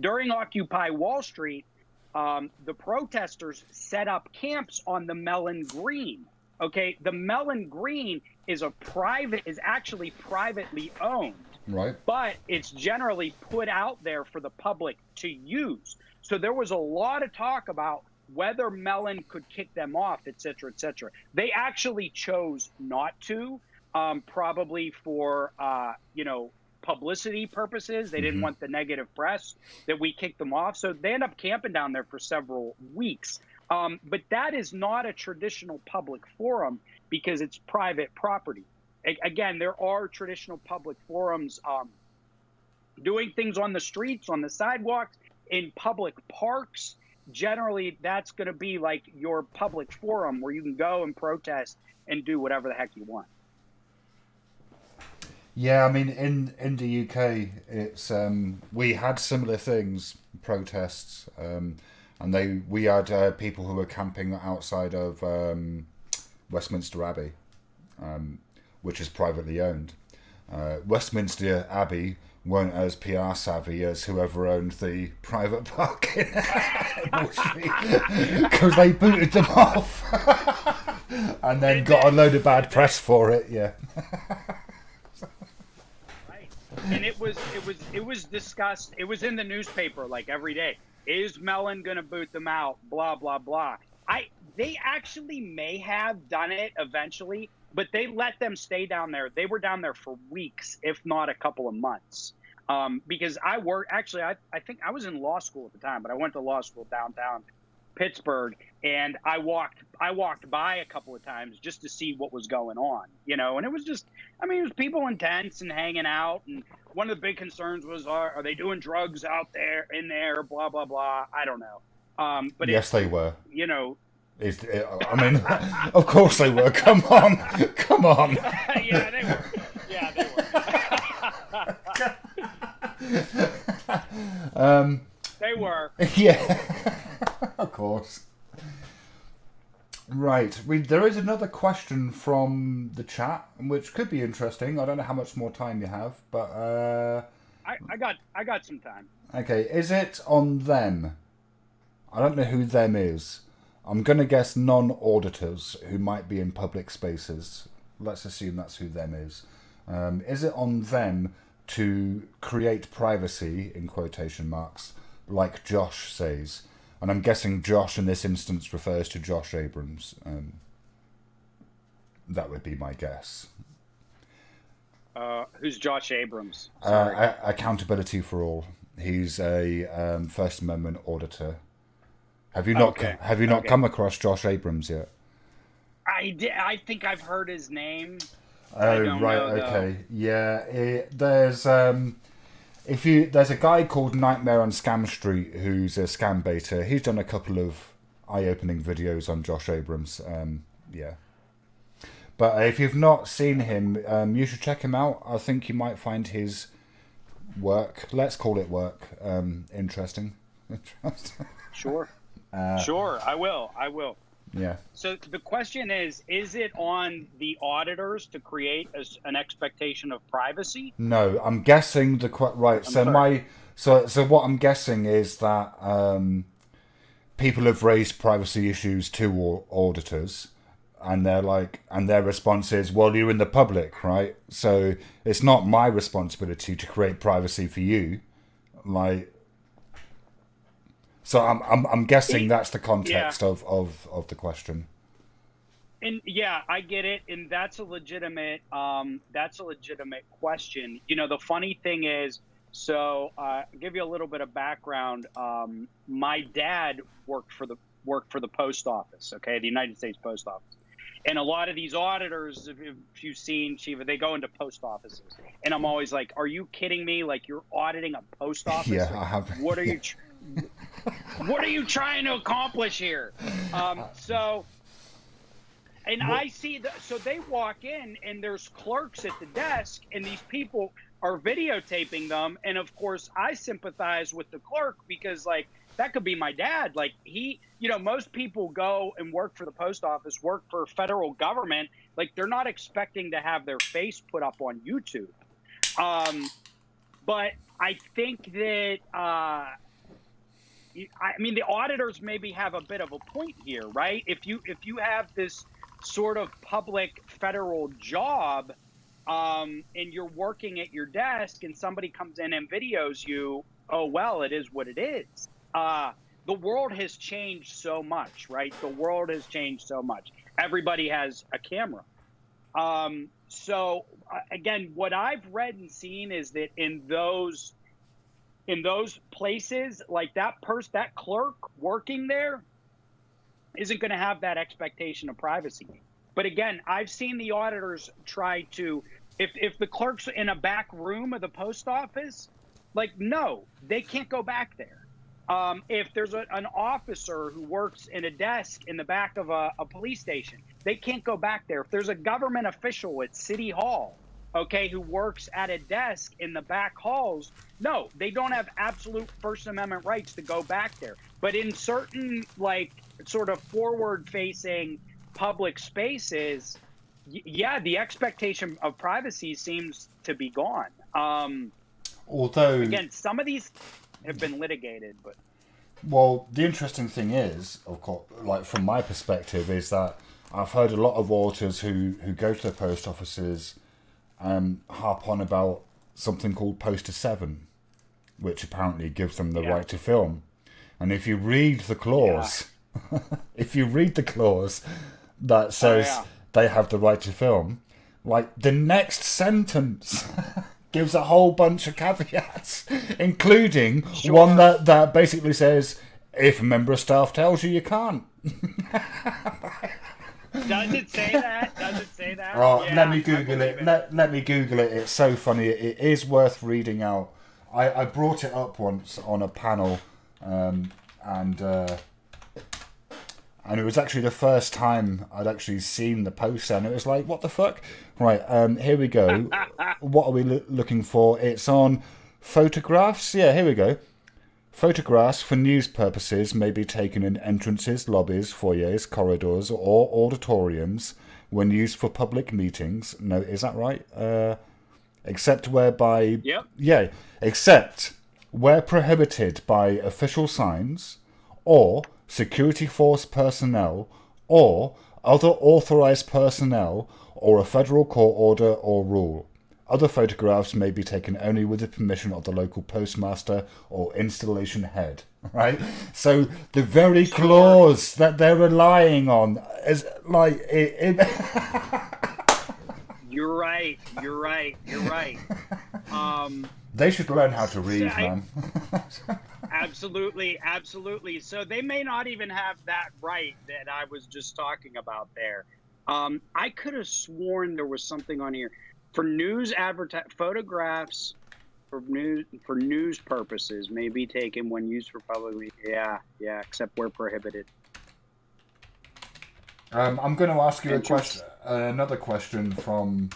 During Occupy Wall Street, the protesters set up camps on the Mellon Green. Okay, the Mellon Green is actually privately owned. Right. But it's generally put out there for the public to use. So there was a lot of talk about whether Mellon could kick them off, et cetera, et cetera. They actually chose not to, probably for, you know, publicity purposes. They didn't want the negative press that we kicked them off. So they end up camping down there for several weeks. But that is not a traditional public forum because it's private property. Again, there are traditional public forums doing things on the streets, on the sidewalks, in public parks. Generally, that's going to be like your public forum where you can go and protest and do whatever the heck you want. Yeah, I mean, in the UK, it's we had similar things, protests, and we had people who were camping outside of Westminster Abbey, which is privately owned. Westminster Abbey weren't as PR savvy as whoever owned the private park in Wall Street, because they booted them off and then got a load of bad press for it. Yeah. Right. And it was discussed. It was in the newspaper like every day. Is Mellon going to boot them out? Blah blah blah. They actually may have done it eventually, but they let them stay down there. They were down there for weeks, if not a couple of months. Because I think I was in law school at the time, but I went to law school downtown Pittsburgh, and I walked by a couple of times just to see what was going on, you know, and it was just, I mean, it was people in tents and hanging out. And one of the big concerns was, are they doing drugs out there, in there, blah, blah, blah. I don't know. But yes, they were, you know, I mean, of course they were. Come on. Yeah, they were. They were. Yeah, of course. Right. There is another question from the chat, which could be interesting. I don't know how much more time you have, but I got some time. Okay. Is it on them? I don't know who them is. I'm gonna guess non-auditors who might be in public spaces. Let's assume that's who them is. Is it on them to create privacy, in quotation marks, like Josh says? And I'm guessing Josh in this instance refers to Josh Abrams. That would be my guess. Who's Josh Abrams? Accountability for All. He's a First Amendment Auditor. Have you not come across Josh Abrams yet? I think I've heard his name. Oh, right, okay. Yeah, there's there's a guy called Nightmare on Scam Street who's a scam baiter. He's done a couple of eye-opening videos on Josh Abrams. Yeah. But if you've not seen him, you should check him out. I think you might find his work, let's call it work, interesting. Sure. Sure, I will. Yeah. So the question is it on the auditors to create an expectation of privacy? No, I'm guessing right. So what I'm guessing is that people have raised privacy issues to auditors, and their response is, well, you're in the public, right? So it's not my responsibility to create privacy for you, like. So I'm guessing that's the context of the question. And yeah, I get it, and that's a legitimate question. You know, the funny thing is, so I'll give you a little bit of background. My dad worked for the post office, okay, the United States Post Office. And a lot of these auditors, if you've seen, Shiva, they go into post offices. And I'm always like, are you kidding me? Like, you're auditing a post office? Yeah, I have. What are you what are you trying to accomplish here? So I see so they walk in and there's clerks at the desk and these people are videotaping them. And of course I sympathize with the clerk because like that could be my dad. Like most people go and work for the post office, work for federal government. Like they're not expecting to have their face put up on YouTube. But I think that, the auditors maybe have a bit of a point here, right? If you have this sort of public federal job, and you're working at your desk and somebody comes in and videos you, oh, well, it is what it is. The world has changed so much, right? The world has changed so much. Everybody has a camera. So again, what I've read and seen is that in those places, like that clerk working there isn't going to have that expectation of privacy. But again, I've seen the auditors try to, if the clerk's in a back room of the post office, like, no, they can't go back there. If there's an officer who works in a desk in the back of a police station, they can't go back there. If there's a government official at City Hall, okay, who works at a desk in the back halls, no, they don't have absolute First Amendment rights to go back there. But in certain, like, sort of forward-facing public spaces, yeah, the expectation of privacy seems to be gone. Although, again, some of these have been litigated, but... Well, the interesting thing is, of course, like from my perspective, is that I've heard a lot of auditors who go to the post offices harp on about something called Poster 7, which apparently gives them the right to film. And if you read the clause, that says they have the right to film, like the next sentence gives a whole bunch of caveats, including one that basically says, if a member of staff tells you, you can't. Does it say that? Does it say that? Oh, yeah, let me Google it. Let me Google it. It's so funny. It is worth reading out. I brought it up once on a panel, and it was actually the first time I'd actually seen the poster, and it was like, what the fuck? Right, here we go. What are we looking for? It's on photographs. Yeah, here we go. Photographs for news purposes may be taken in entrances, lobbies, foyers, corridors, or auditoriums when used for public meetings. No, is that right? Except whereby... Yep. Yeah, except where prohibited by official signs or security force personnel or other authorized personnel or a federal court order or rule. Other photographs may be taken only with the permission of the local postmaster or installation head, right? So the very clause that they're relying on is like... You're right. You're right. You're right. They should learn how to read, man. Absolutely, absolutely. So they may not even have that right that I was just talking about there. I could have sworn there was something on here for news photographs for news purposes may be taken when used for public. Yeah, except where prohibited. I'm going to ask you another question from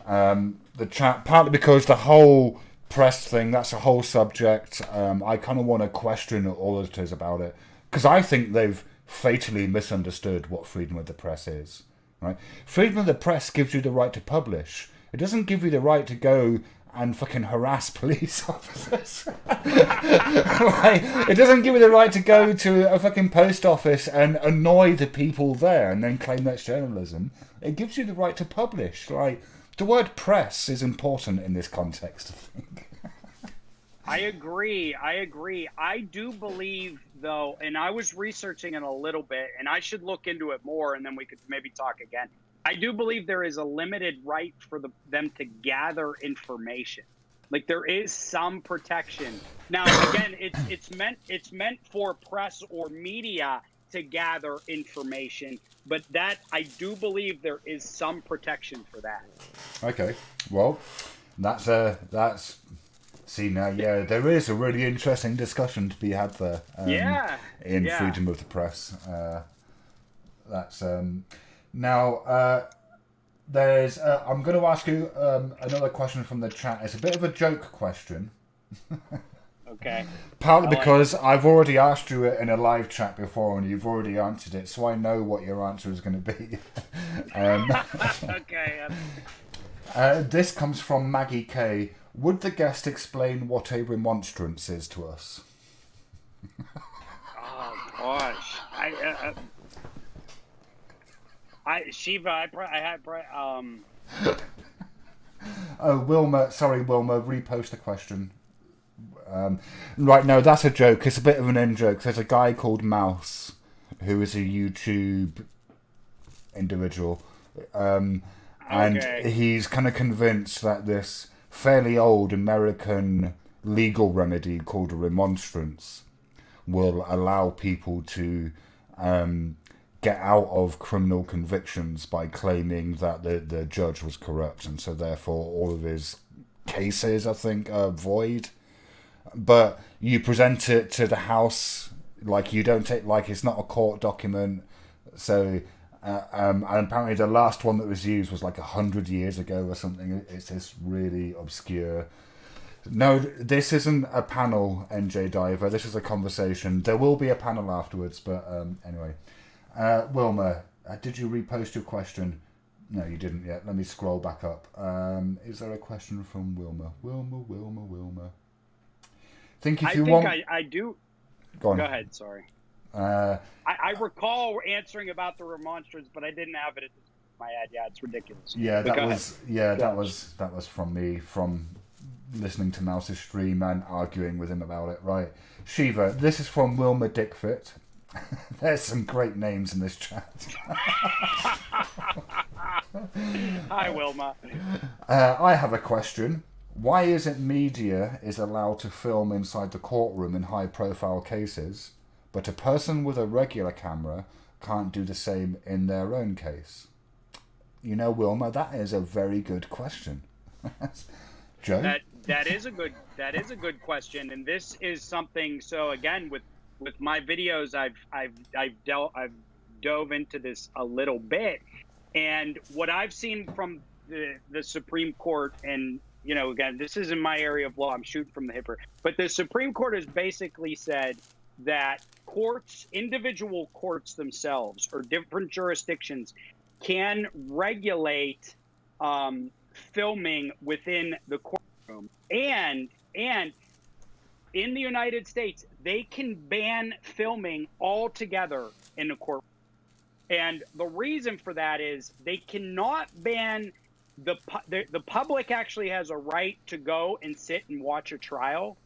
the chat, partly because the whole press thing, that's a whole subject. I kind of want to question auditors about it, because I think they've fatally misunderstood what freedom of the press is. Right? Freedom of the press gives you the right to publish. It doesn't give you the right to go and fucking harass police officers. Like, it doesn't give you the right to go to a fucking post office and annoy the people there and then claim that's journalism. It gives you the right to publish. Like, the word press is important in this context, I think. I agree. I do believe, though, and I was researching it a little bit, and I should look into it more, and then we could maybe talk again. I do believe there is a limited right for them to gather information. Like, there is some protection. Now, again, it's meant for press or media to gather information, but that I do believe there is some protection for that. Okay, well, that's. See now, yeah, there is a really interesting discussion to be had there. In freedom of the press. That's now. There's. I'm going to ask you another question from the chat. It's a bit of a joke question. Okay. Partly because I've already asked you it in a live chat before, and you've already answered it, so I know what your answer is going to be. Okay. This comes from Maggie K. Would the guest explain what a remonstrance is to us? Oh gosh, Shiva, Oh, Wilma, sorry, Wilma, repost the question. Right, no, that's a joke. It's a bit of an in-joke. There's a guy called Mouse who is a YouTube individual, and he's kind of convinced that this fairly old American legal remedy called a remonstrance will allow people to get out of criminal convictions by claiming that the judge was corrupt, and so therefore all of his cases, I think, are void. But you present it to the House like you don't take, like it's not a court document. So and apparently the last one that was used was like 100 years ago or something. It's this really obscure. No, this isn't a panel, NJ Diver. This is a conversation. There will be a panel afterwards, but anyway. Wilma, did you repost your question? No, you didn't yet. Let me scroll back up. Is there a question from Wilma? Wilma. I do. Go on. Go ahead. Sorry. I recall answering about the remonstrance, but I didn't have it in my head. Yeah, it's ridiculous. Yeah, that was from me, from listening to Mouse's stream and arguing with him about it. Right, Shiva, this is from Wilma Dickfit. There's some great names in this chat. Hi, Wilma. I have a question. Why isn't media is allowed to film inside the courtroom in high-profile cases, but a person with a regular camera can't do the same in their own case? You know, Wilma, that is a very good question. Joe? That is a good question, and this is something. So again, with my videos, I've dove into this a little bit, and what I've seen from the Supreme Court, and you know, again, this isn't my area of law. I'm shooting from the hip here, but the Supreme Court has basically said that courts, individual courts themselves, or different jurisdictions, can regulate filming within the courtroom, and in the United States, they can ban filming altogether in the courtroom. And the reason for that is they cannot ban the public actually has a right to go and sit and watch a trial.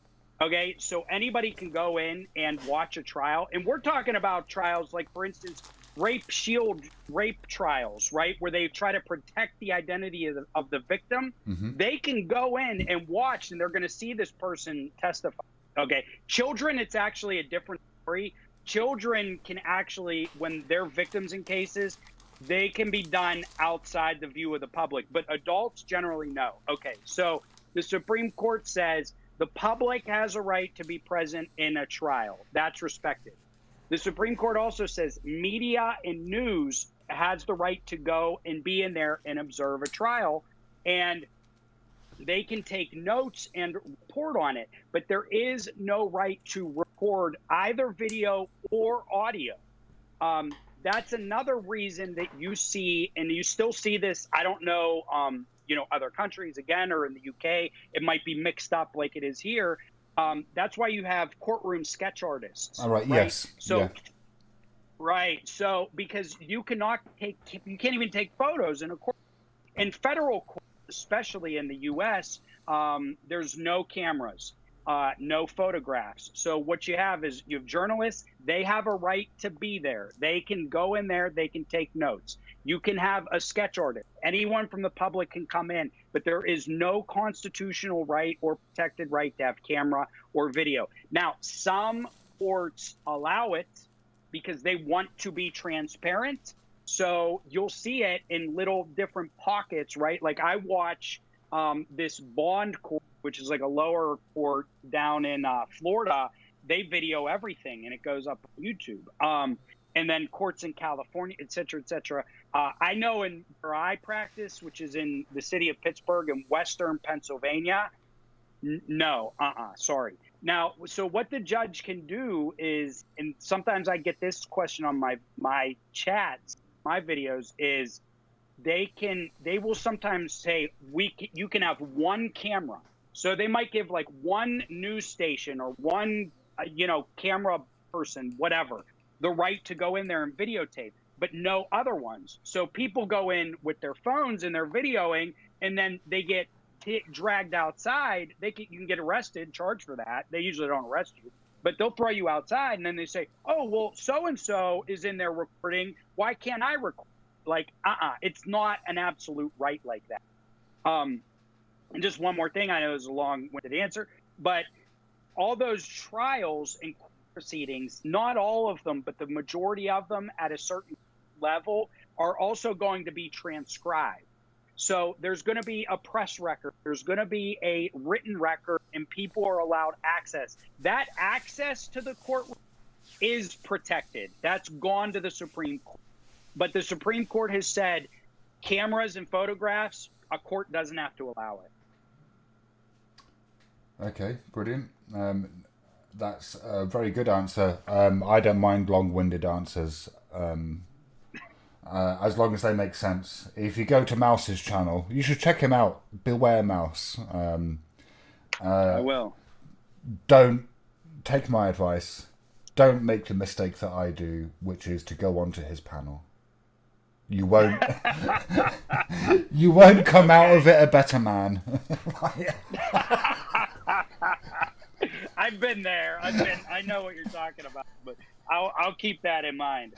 Okay, so anybody can go in and watch a trial. And we're talking about trials like, for instance, rape shield rape trials, right, where they try to protect the identity of the victim. They can go in and watch, and they're going to see this person testify. Okay, children, it's actually a different story. Children can actually, when they're victims in cases, they can be done outside the view of the public, but adults generally no. Okay, so the Supreme Court says the public has a right to be present in a trial. That's respected. The Supreme Court also says media and news has the right to go and be in there and observe a trial, and they can take notes and report on it, but there is no right to record either video or audio. That's another reason that you see, and you still see this, I don't know, other countries again, or in the UK, it might be mixed up like it is here. That's why you have courtroom sketch artists. All right. Yes. So, yeah. Right. So, because you can't even take photos in a court. In federal court, especially in the U.S., there's no cameras, no photographs. So what you have is you have journalists. They have a right to be there. They can go in there. They can take notes. You can have a sketch artist. Anyone from the public can come in, but there is no constitutional right or protected right to have camera or video. Now, some courts allow it because they want to be transparent. So you'll see it in little different pockets, right? Like I watch this bond court, which is like a lower court down in Florida. They video everything and it goes up on YouTube. And then courts in California, et cetera, et cetera. I know in where I practice, which is in the city of Pittsburgh in Western Pennsylvania, no, sorry. Now, so what the judge can do is, and sometimes I get this question on my chats, my videos, is they will sometimes say you can have one camera. So they might give like one news station or one camera person, whatever, the right to go in there and videotape, but no other ones. So people go in with their phones and they're videoing, and then they get dragged outside. You can get arrested, charged for that. They usually don't arrest you, but they'll throw you outside, and then they say, oh, well, so-and-so is in there recording. Why can't I record? Like, it's not an absolute right like that. And just one more thing, I know is a long-winded answer, but all those trials and proceedings, not all of them, but the majority of them at a certain level are also going to be transcribed. So there's going to be a press record. There's going to be a written record, and people are allowed access. That access to the courtroom is protected. That's gone to the Supreme Court. But the Supreme Court has said cameras and photographs, a court doesn't have to allow it. Okay, brilliant. That's a very good answer. I don't mind long-winded answers. As long as they make sense. If you go to Mouse's channel, you should check him out. Beware Mouse. I will. Don't take my advice. Don't make the mistake that I do, which is to go onto his panel. You won't. You won't come out of it a better man. I've been there. I know what you're talking about, but I'll keep that in mind.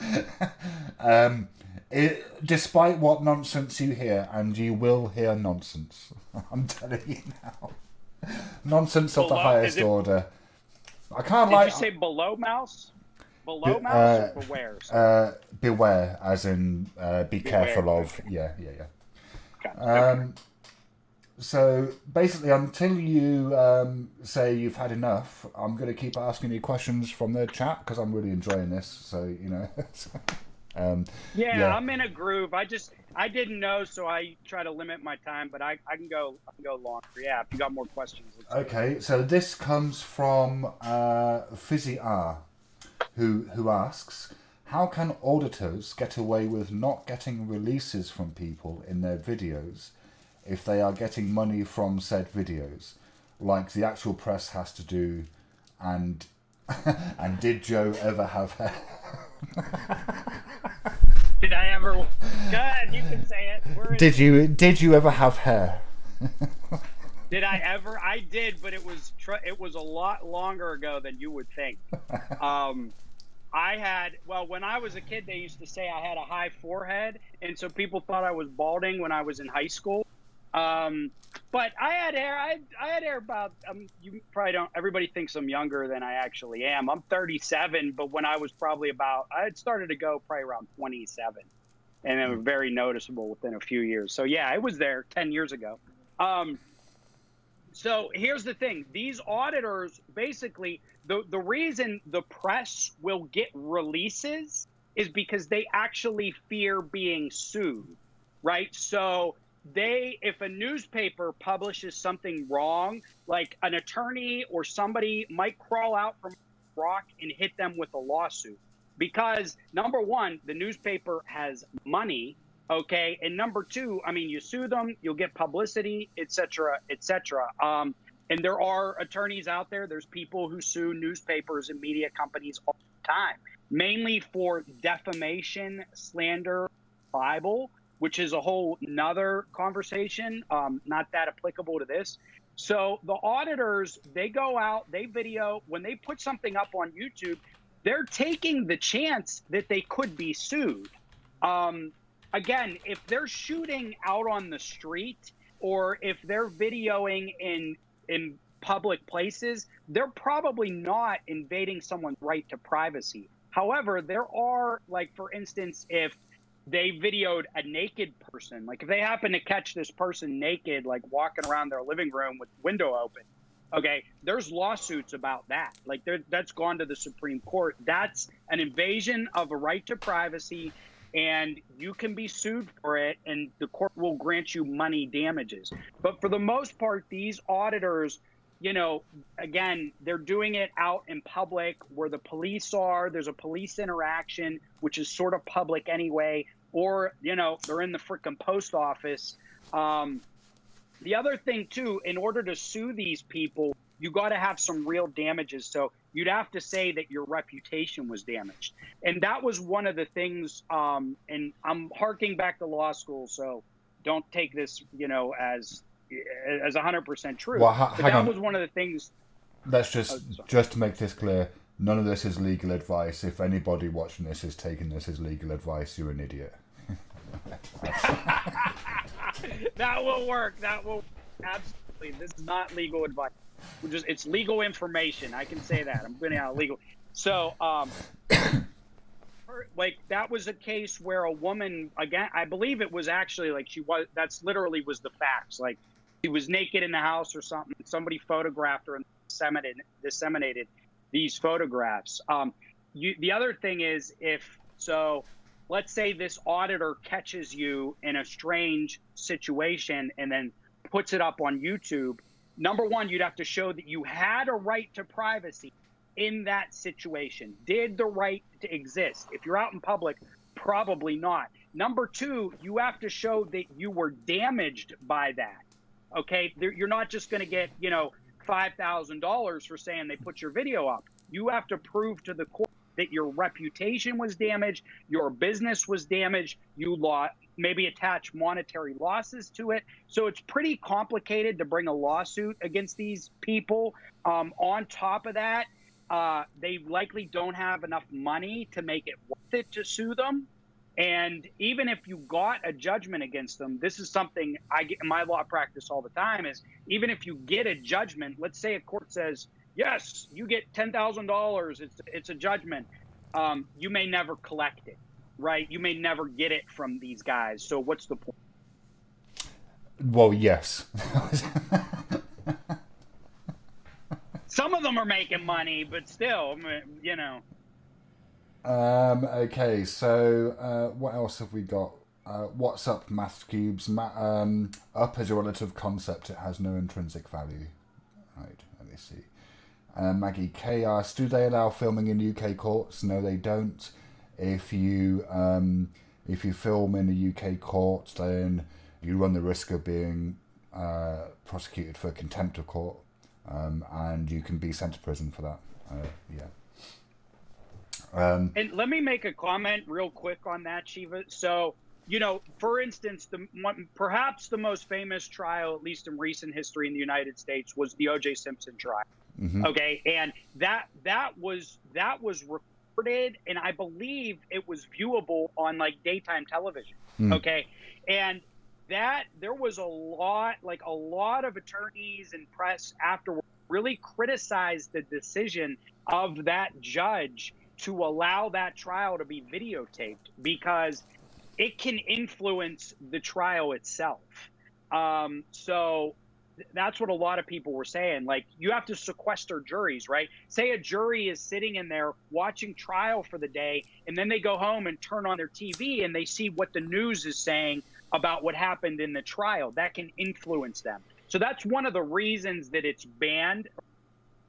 Despite what nonsense you hear, and you will hear nonsense, I'm telling you now, nonsense of the highest order. I can't Did you say below Mouse? Below Mouse or beware? Beware, as in be careful of. Okay. Yeah. Okay. So basically, until you say you've had enough, I'm going to keep asking you questions from the chat because I'm really enjoying this. So Yeah, I'm in a groove. I didn't know, so I try to limit my time, but I can go longer. Yeah, if you got more questions. Okay, so this comes from Fizzy R, who asks, how can auditors get away with not getting releases from people in their videos if they are getting money from said videos, like the actual press has to do? And did Joe ever have hair? Did I ever? God, you can say it. Did you ever have hair? Did I ever? I did, but it was a lot longer ago than you would think. when I was a kid, they used to say I had a high forehead, and so people thought I was balding when I was in high school. But I had hair. I had hair about. You probably don't. Everybody thinks I'm younger than I actually am. I'm 37, but when I was I had started to go probably around 27, and it was very noticeable within a few years. So yeah, it was there 10 years ago. So here's the thing. These auditors, basically, the reason the press will get releases is because they actually fear being sued, right? So if a newspaper publishes something wrong, like an attorney or somebody might crawl out from a rock and hit them with a lawsuit. Because number one, the newspaper has money. Okay. And number two, I mean, you sue them, you'll get publicity, et cetera, et cetera. And there are attorneys out there. There's people who sue newspapers and media companies all the time, mainly for defamation, slander, libel, which is a whole nother conversation, not that applicable to this. So the auditors, they go out, they video, when they put something up on YouTube, they're taking the chance that they could be sued. Again, if they're shooting out on the street or if they're videoing in public places, they're probably not invading someone's right to privacy. However, there are, like, for instance, if they videoed a naked person, like if they happen to catch this person naked, like walking around their living room with the window open, okay, there's lawsuits about that. Like that's gone to the Supreme Court. That's an invasion of a right to privacy, and you can be sued for it, and the court will grant you money damages. But for the most part, these auditors, you know, again, they're doing it out in public where the police are. There's a police interaction, which is sort of public anyway, or, you know, they're in the frickin' post office. The other thing, too, in order to sue these people, you got to have some real damages. So you'd have to say that your reputation was damaged. And that was one of the things, and I'm harking back to law school, so don't take this, you know, as 100% true. Well, but that was one of the things. Let's just to make this clear, none of this is legal advice. If anybody watching this is taking this as legal advice, you're an idiot. That will work. That will absolutely. This is not legal advice. It's legal information. I can say that. I'm getting out legal. So, like that was a case where a woman, again, I believe it was actually like that's literally was the facts. Like she was naked in the house or something. Somebody photographed her and disseminated these photographs. The other thing is let's say this auditor catches you in a strange situation and then puts it up on YouTube. Number one, you'd have to show that you had a right to privacy in that situation. Did the right to exist? If you're out in public, probably not. Number two, you have to show that you were damaged by that. Okay, you're not just going to get, $5,000 for saying they put your video up. You have to prove to the court that your reputation was damaged, your business was damaged, you maybe attach monetary losses to it. So it's pretty complicated to bring a lawsuit against these people. On top of that, they likely don't have enough money to make it worth it to sue them. And even if you got a judgment against them, this is something I get in my law practice all the time, is even if you get a judgment, let's say a court says, yes, you get $10,000, it's a judgment, you may never collect it, right? You may never get it from these guys. So what's the point? Well, yes. Some of them are making money, but still, Okay, so what else have we got? What's up, Math Cubes? Up as a relative concept, it has no intrinsic value. Right, let me see. Maggie K asks, do they allow filming in UK courts? No, they don't. If you film in a UK court, then you run the risk of being prosecuted for contempt of court, and you can be sent to prison for that. Yeah. And let me make a comment real quick on that, Shiva. So, for instance, perhaps the most famous trial, at least in recent history in the United States, was the O.J. Simpson trial. Mm-hmm. Okay, and that was recorded, and I believe it was viewable on like daytime television. Okay. And that there was a lot of attorneys and press afterward really criticized the decision of that judge to allow that trial to be videotaped because it can influence the trial itself. So that's what a lot of people were saying. Like, you have to sequester juries, right? Say a jury is sitting in there watching trial for the day, and then they go home and turn on their TV and they see what the news is saying about what happened in the trial. That can influence them. So that's one of the reasons that it's banned,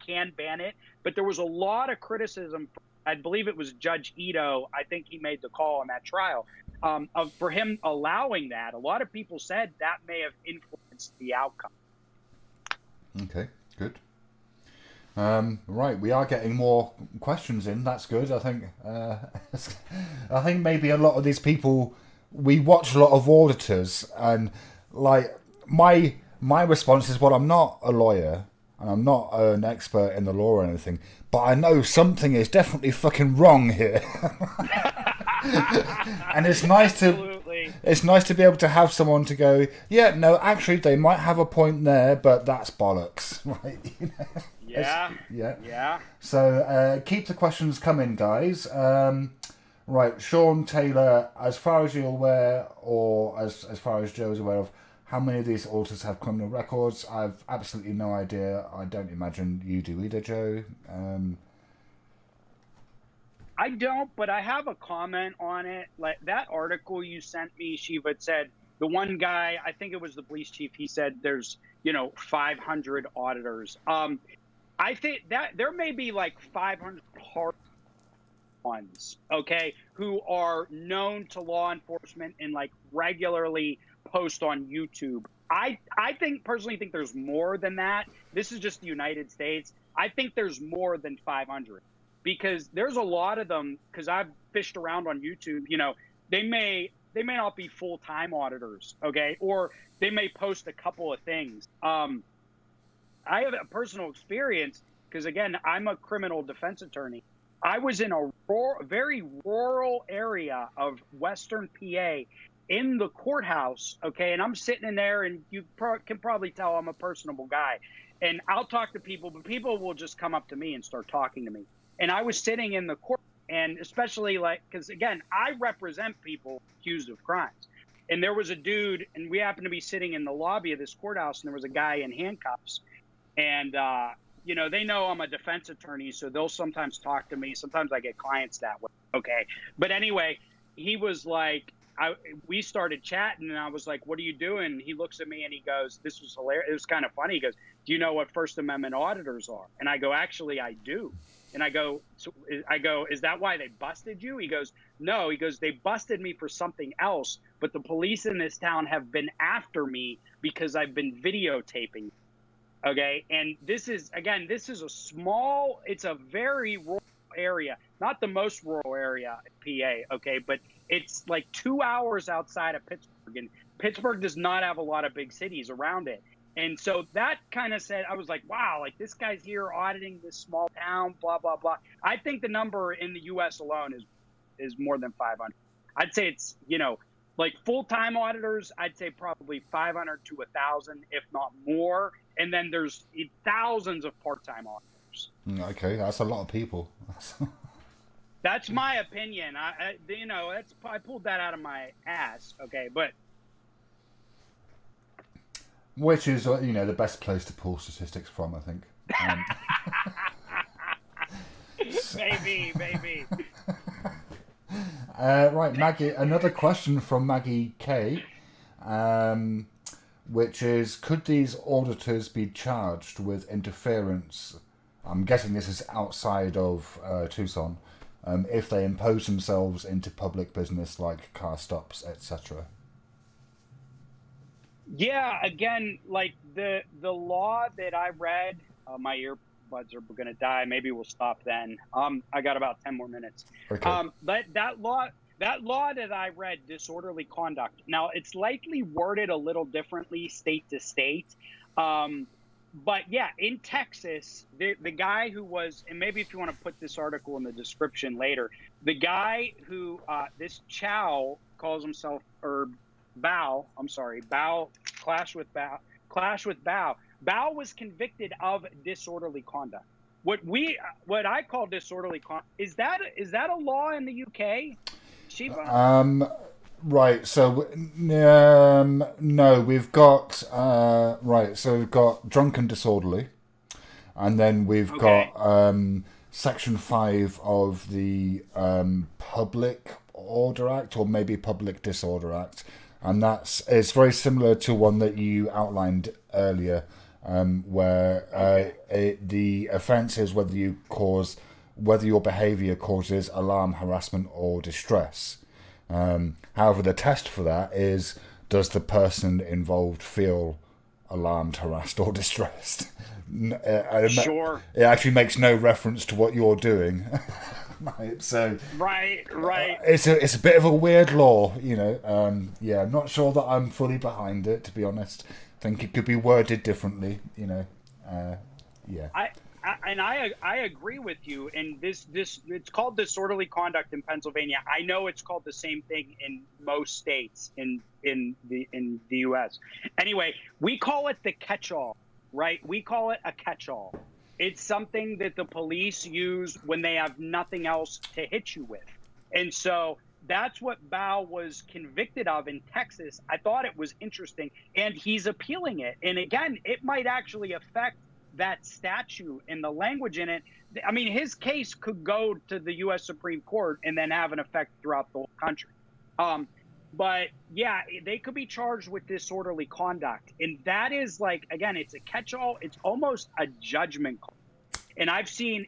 can ban it. But there was a lot of criticism. I believe it was Judge Ito. I think he made the call on that trial for him allowing that. A lot of people said that may have influenced the outcome. Okay, good. Right, we are getting more questions in. That's good. I think maybe a lot of these people, we watch a lot of auditors, and like my response is, well, I'm not a lawyer and I'm not an expert in the law or anything, but I know something is definitely fucking wrong here. And it's nice to be able to have someone to go, yeah, no, actually they might have a point there, but that's bollocks, right? Yeah. So keep the questions coming, guys. Right, Sean Taylor, as far as you're aware, or as far as Joe's aware of, how many of these auditors have criminal records? I've absolutely no idea. I don't imagine you do either, Joe. I don't, but I have a comment on it. Like that article you sent me, Shiva, said the one guy, I think it was the police chief, he said there's, 500 auditors. I think that there may be like 500 hard ones, okay, who are known to law enforcement and like regularly post on YouTube. I personally think there's more than that. This is just the United States. I think there's more than 500. Because there's a lot of them, because I've fished around on YouTube, they may not be full-time auditors, okay? Or they may post a couple of things. I have a personal experience, because again, I'm a criminal defense attorney. I was in a very rural area of Western PA in the courthouse, okay? And I'm sitting in there, and you can probably tell I'm a personable guy. And I'll talk to people, but people will just come up to me and start talking to me. And I was sitting in the court, and especially because again, I represent people accused of crimes. And there was a dude, and we happened to be sitting in the lobby of this courthouse, and there was a guy in handcuffs. And, they know I'm a defense attorney, so they'll sometimes talk to me. Sometimes I get clients that way. Okay. But anyway, he was like, we started chatting, and I was like, what are you doing? He looks at me and he goes, this was hilarious. It was kind of funny. He goes, do you know what First Amendment auditors are? And I go, actually, I do. And I go, is that why they busted you? He goes, no. He goes, they busted me for something else, but the police in this town have been after me because I've been videotaping. Okay. And this is it's a very rural area, not the most rural area in PA. Okay. But it's like 2 hours outside of Pittsburgh, and Pittsburgh does not have a lot of big cities around it. And so that kind of said, I was like, wow, like this guy's here auditing this small town, blah, blah, blah. I think the number in the U.S. alone is more than 500. I'd say it's, like full-time auditors, I'd say probably 500 to 1,000, if not more. And then there's thousands of part-time auditors. Okay, that's a lot of people. That's my opinion. I pulled that out of my ass. Okay, but. Which is, the best place to pull statistics from, I think. Maybe. Right, Maggie, another question from Maggie K, which is, could these auditors be charged with interference? I'm guessing this is outside of Tucson, if they impose themselves into public business like car stops, etc. Yeah, again, like the law that I read, my earbuds are going to die. Maybe we'll stop then. I got about 10 more minutes. Okay. But that law that I read, disorderly conduct. Now, it's likely worded a little differently state to state. but yeah, in Texas, the guy who was, and maybe if you want to put this article in the description later, the guy who, this Chow calls himself, or Bao, I'm sorry, Bao, Clash with Bao, Clash with Bao. Bao was convicted of disorderly conduct. What I call disorderly conduct, is that a law in the UK, Shiva? Right, so no, we've got right. So we've got drunk and disorderly, and then we've got Okay. Section 5 of the Public Order Act, or maybe Public Disorder Act, and it's very similar to one that you outlined earlier, where the offence is whether your behaviour causes alarm, harassment, or distress. However, the test for that is, does the person involved feel alarmed, harassed, or distressed? Sure. It actually makes no reference to what you're doing. Right, so Right. it's a bit of a weird law, you know. Yeah, I'm not sure that I'm fully behind it, to be honest. I think it could be worded differently, you know. Yeah. I agree with you. And this it's called disorderly conduct in Pennsylvania. I know it's called the same thing in most states in the U.S. Anyway, we call it the catch-all, right? We call it a catch-all. It's something that the police use when they have nothing else to hit you with, and so that's what Bao was convicted of in Texas. I thought it was interesting, and he's appealing it. And again, it might actually affect that statute and the language in it. I mean, his case could go to the U.S. Supreme Court and then have an effect throughout the whole country. But yeah, they could be charged with disorderly conduct. And that is, like, again, it's a catch-all. It's almost a judgment call. And I've seen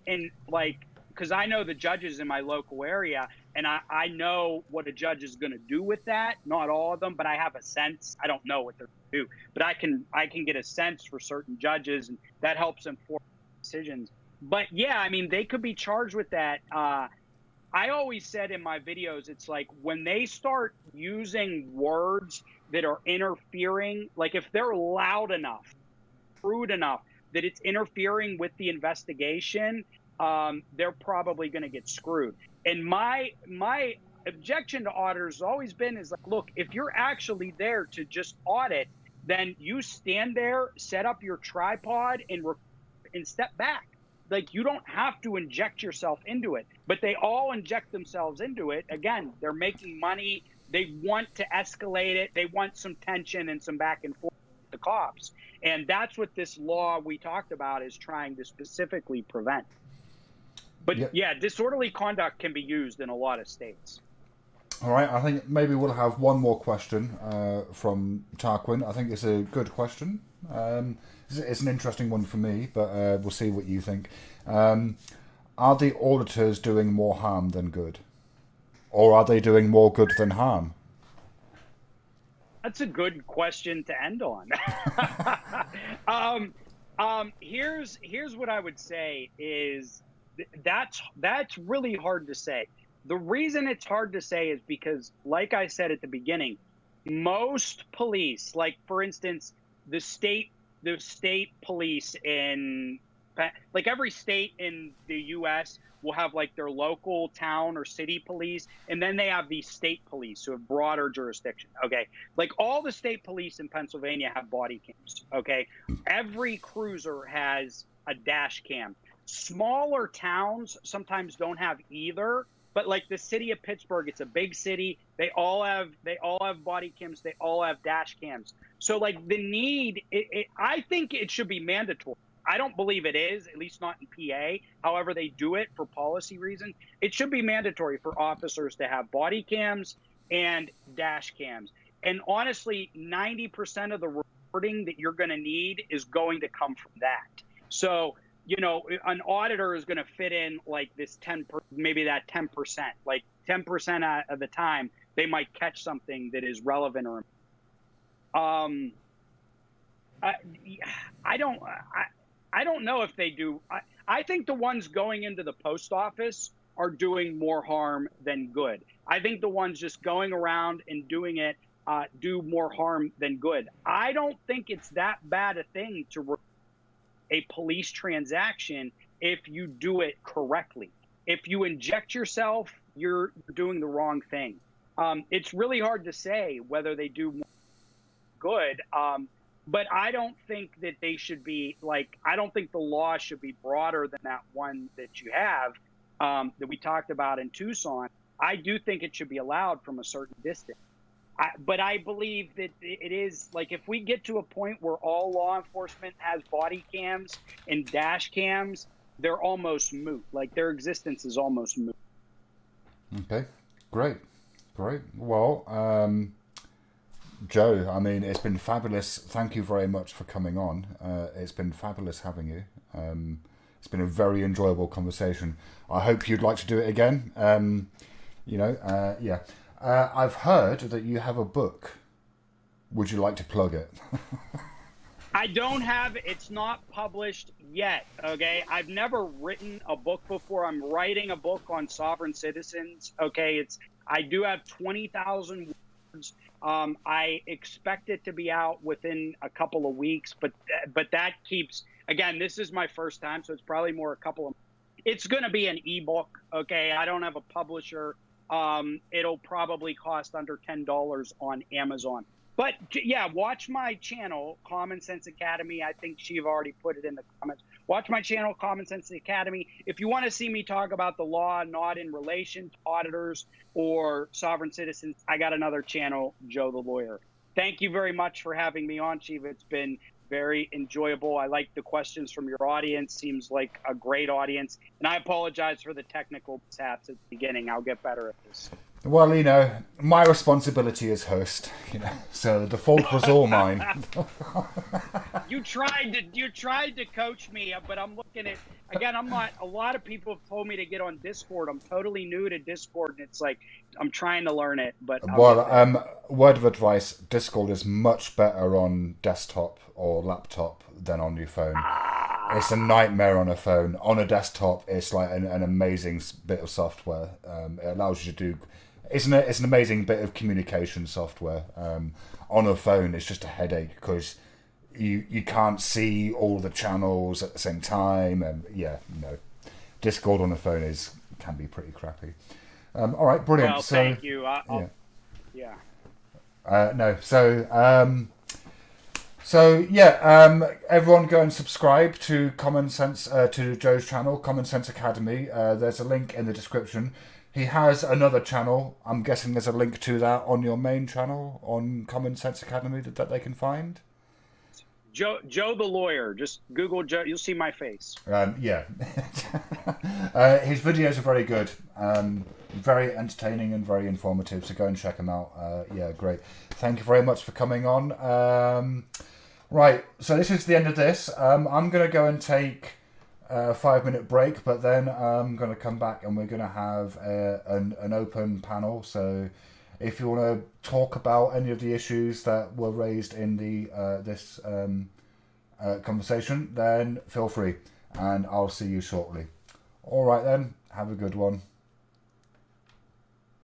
because I know the judges in my local area, and I know what a judge is going to do with that. Not all of them, but I have a sense. I don't know what they're going to do, but I can get a sense for certain judges, and that helps inform decisions. But yeah, I mean, they could be charged with that. I always said in my videos, it's like when they start using words that are interfering, like if they're loud enough, rude enough that it's interfering with the investigation, they're probably going to get screwed. And my objection to auditors has always been is like, look, if you're actually there to just audit, then you stand there, set up your tripod, and step back. Like, you don't have to inject yourself into it, but they all inject themselves into it. Again, they're making money. They want to escalate it. They want some tension and some back and forth with the cops. And that's what this law we talked about is trying to specifically prevent. But Yep. yeah, disorderly conduct can be used in a lot of states. All right, I think maybe we'll have one more question from Tarquin. I think it's a good question. It's an interesting one for me, but we'll see what you think. Are the auditors doing more harm than good? Or are they doing more good than harm? That's a good question to end on. Here's what I would say is that's really hard to say. The reason it's hard to say is because, like I said at the beginning, most police, like for instance, the state police in, like, every state in the U.S. will have like their local town or city police, and then they have these state police who have broader jurisdiction. Okay, like all the state police in Pennsylvania have body cams. Okay, every cruiser has a dash cam. Smaller towns sometimes don't have either, but like the city of Pittsburgh, it's a big city. They all have body cams. They all have dash cams. So like the need, I think it should be mandatory. I don't believe it is, at least not in PA. However, they do it for policy reasons. It should be mandatory for officers to have body cams and dash cams. And honestly, 90% of the reporting that you're going to need is going to come from that. So, you know, an auditor is going to fit in like this 10, maybe that 10%, like 10% of the time they might catch something that is relevant or I don't know if they do. I think the ones going into the post office are doing more harm than good. I think the ones just going around and doing it do more harm than good. I don't think it's that bad a thing to a police transaction if you do it correctly. If you inject yourself, you're doing the wrong thing. It's really hard to say whether they do more good. But I don't think that they should be like, I don't think the law should be broader than that one that you have, that we talked about in Tucson. I do think it should be allowed from a certain distance. But I believe that it is like, if we get to a point where all law enforcement has body cams and dash cams, they're almost moot. Like, their existence is almost moot. Okay, great. Well, Joe, I mean, it's been fabulous. Thank you very much for coming on. It's been fabulous having you. It's been a very enjoyable conversation. I hope you'd like to do it again. Yeah. I've heard that you have a book. Would you like to plug it? I don't have, it's not published yet, okay? I've never written a book before. I'm writing a book on sovereign citizens, okay? I do have 20,000 words. I expect it to be out within a couple of weeks, but that keeps, again, this is my first time, so it's probably more a couple of, it's going to be an ebook, okay? I don't have a publisher. It'll probably cost under $10 on Amazon. But yeah, watch my channel, Common Sense Academy. I think Shiva already put it in the comments. Watch my channel, Common Sense Academy. If you want to see me talk about the law, not in relation to auditors or sovereign citizens, I got another channel, Joe the Lawyer. Thank you very much for having me on, Shiva. It's been very enjoyable. I like the questions from your audience. Seems like a great audience. And I apologize for the technical mishaps at the beginning. I'll get better at this. Well, my responsibility as host, so the fault was all mine. You tried to coach me, but I'm looking at, again, I'm not, a lot of people have told me to get on Discord. I'm totally new to Discord, and it's like, I'm trying to learn it, but word of advice, Discord is much better on desktop or laptop than on your phone. It's a nightmare on a phone. On a desktop, it's like an amazing bit of software. It allows you to do, it's an amazing bit of communication software. On a phone, it's just a headache because you can't see all the channels at the same time, and Discord on a phone can be pretty crappy. All right, brilliant. Well, thank you. Everyone go and subscribe to Common Sense, to Joe's channel, Common Sense Academy. There's a link in the description. He has another channel. I'm guessing there's a link to that on your main channel on Common Sense Academy that they can find. Joe the Lawyer. Just Google Joe. You'll see my face. His videos are very good. Very entertaining and very informative. So go and check them out. Great. Thank you very much for coming on. Right, so this is the end of this. I'm going to go and take a 5-minute break, but then I'm going to come back and we're going to have an open panel. So if you want to talk about any of the issues that were raised in this conversation, then feel free, and I'll see you shortly. All right then, have a good one.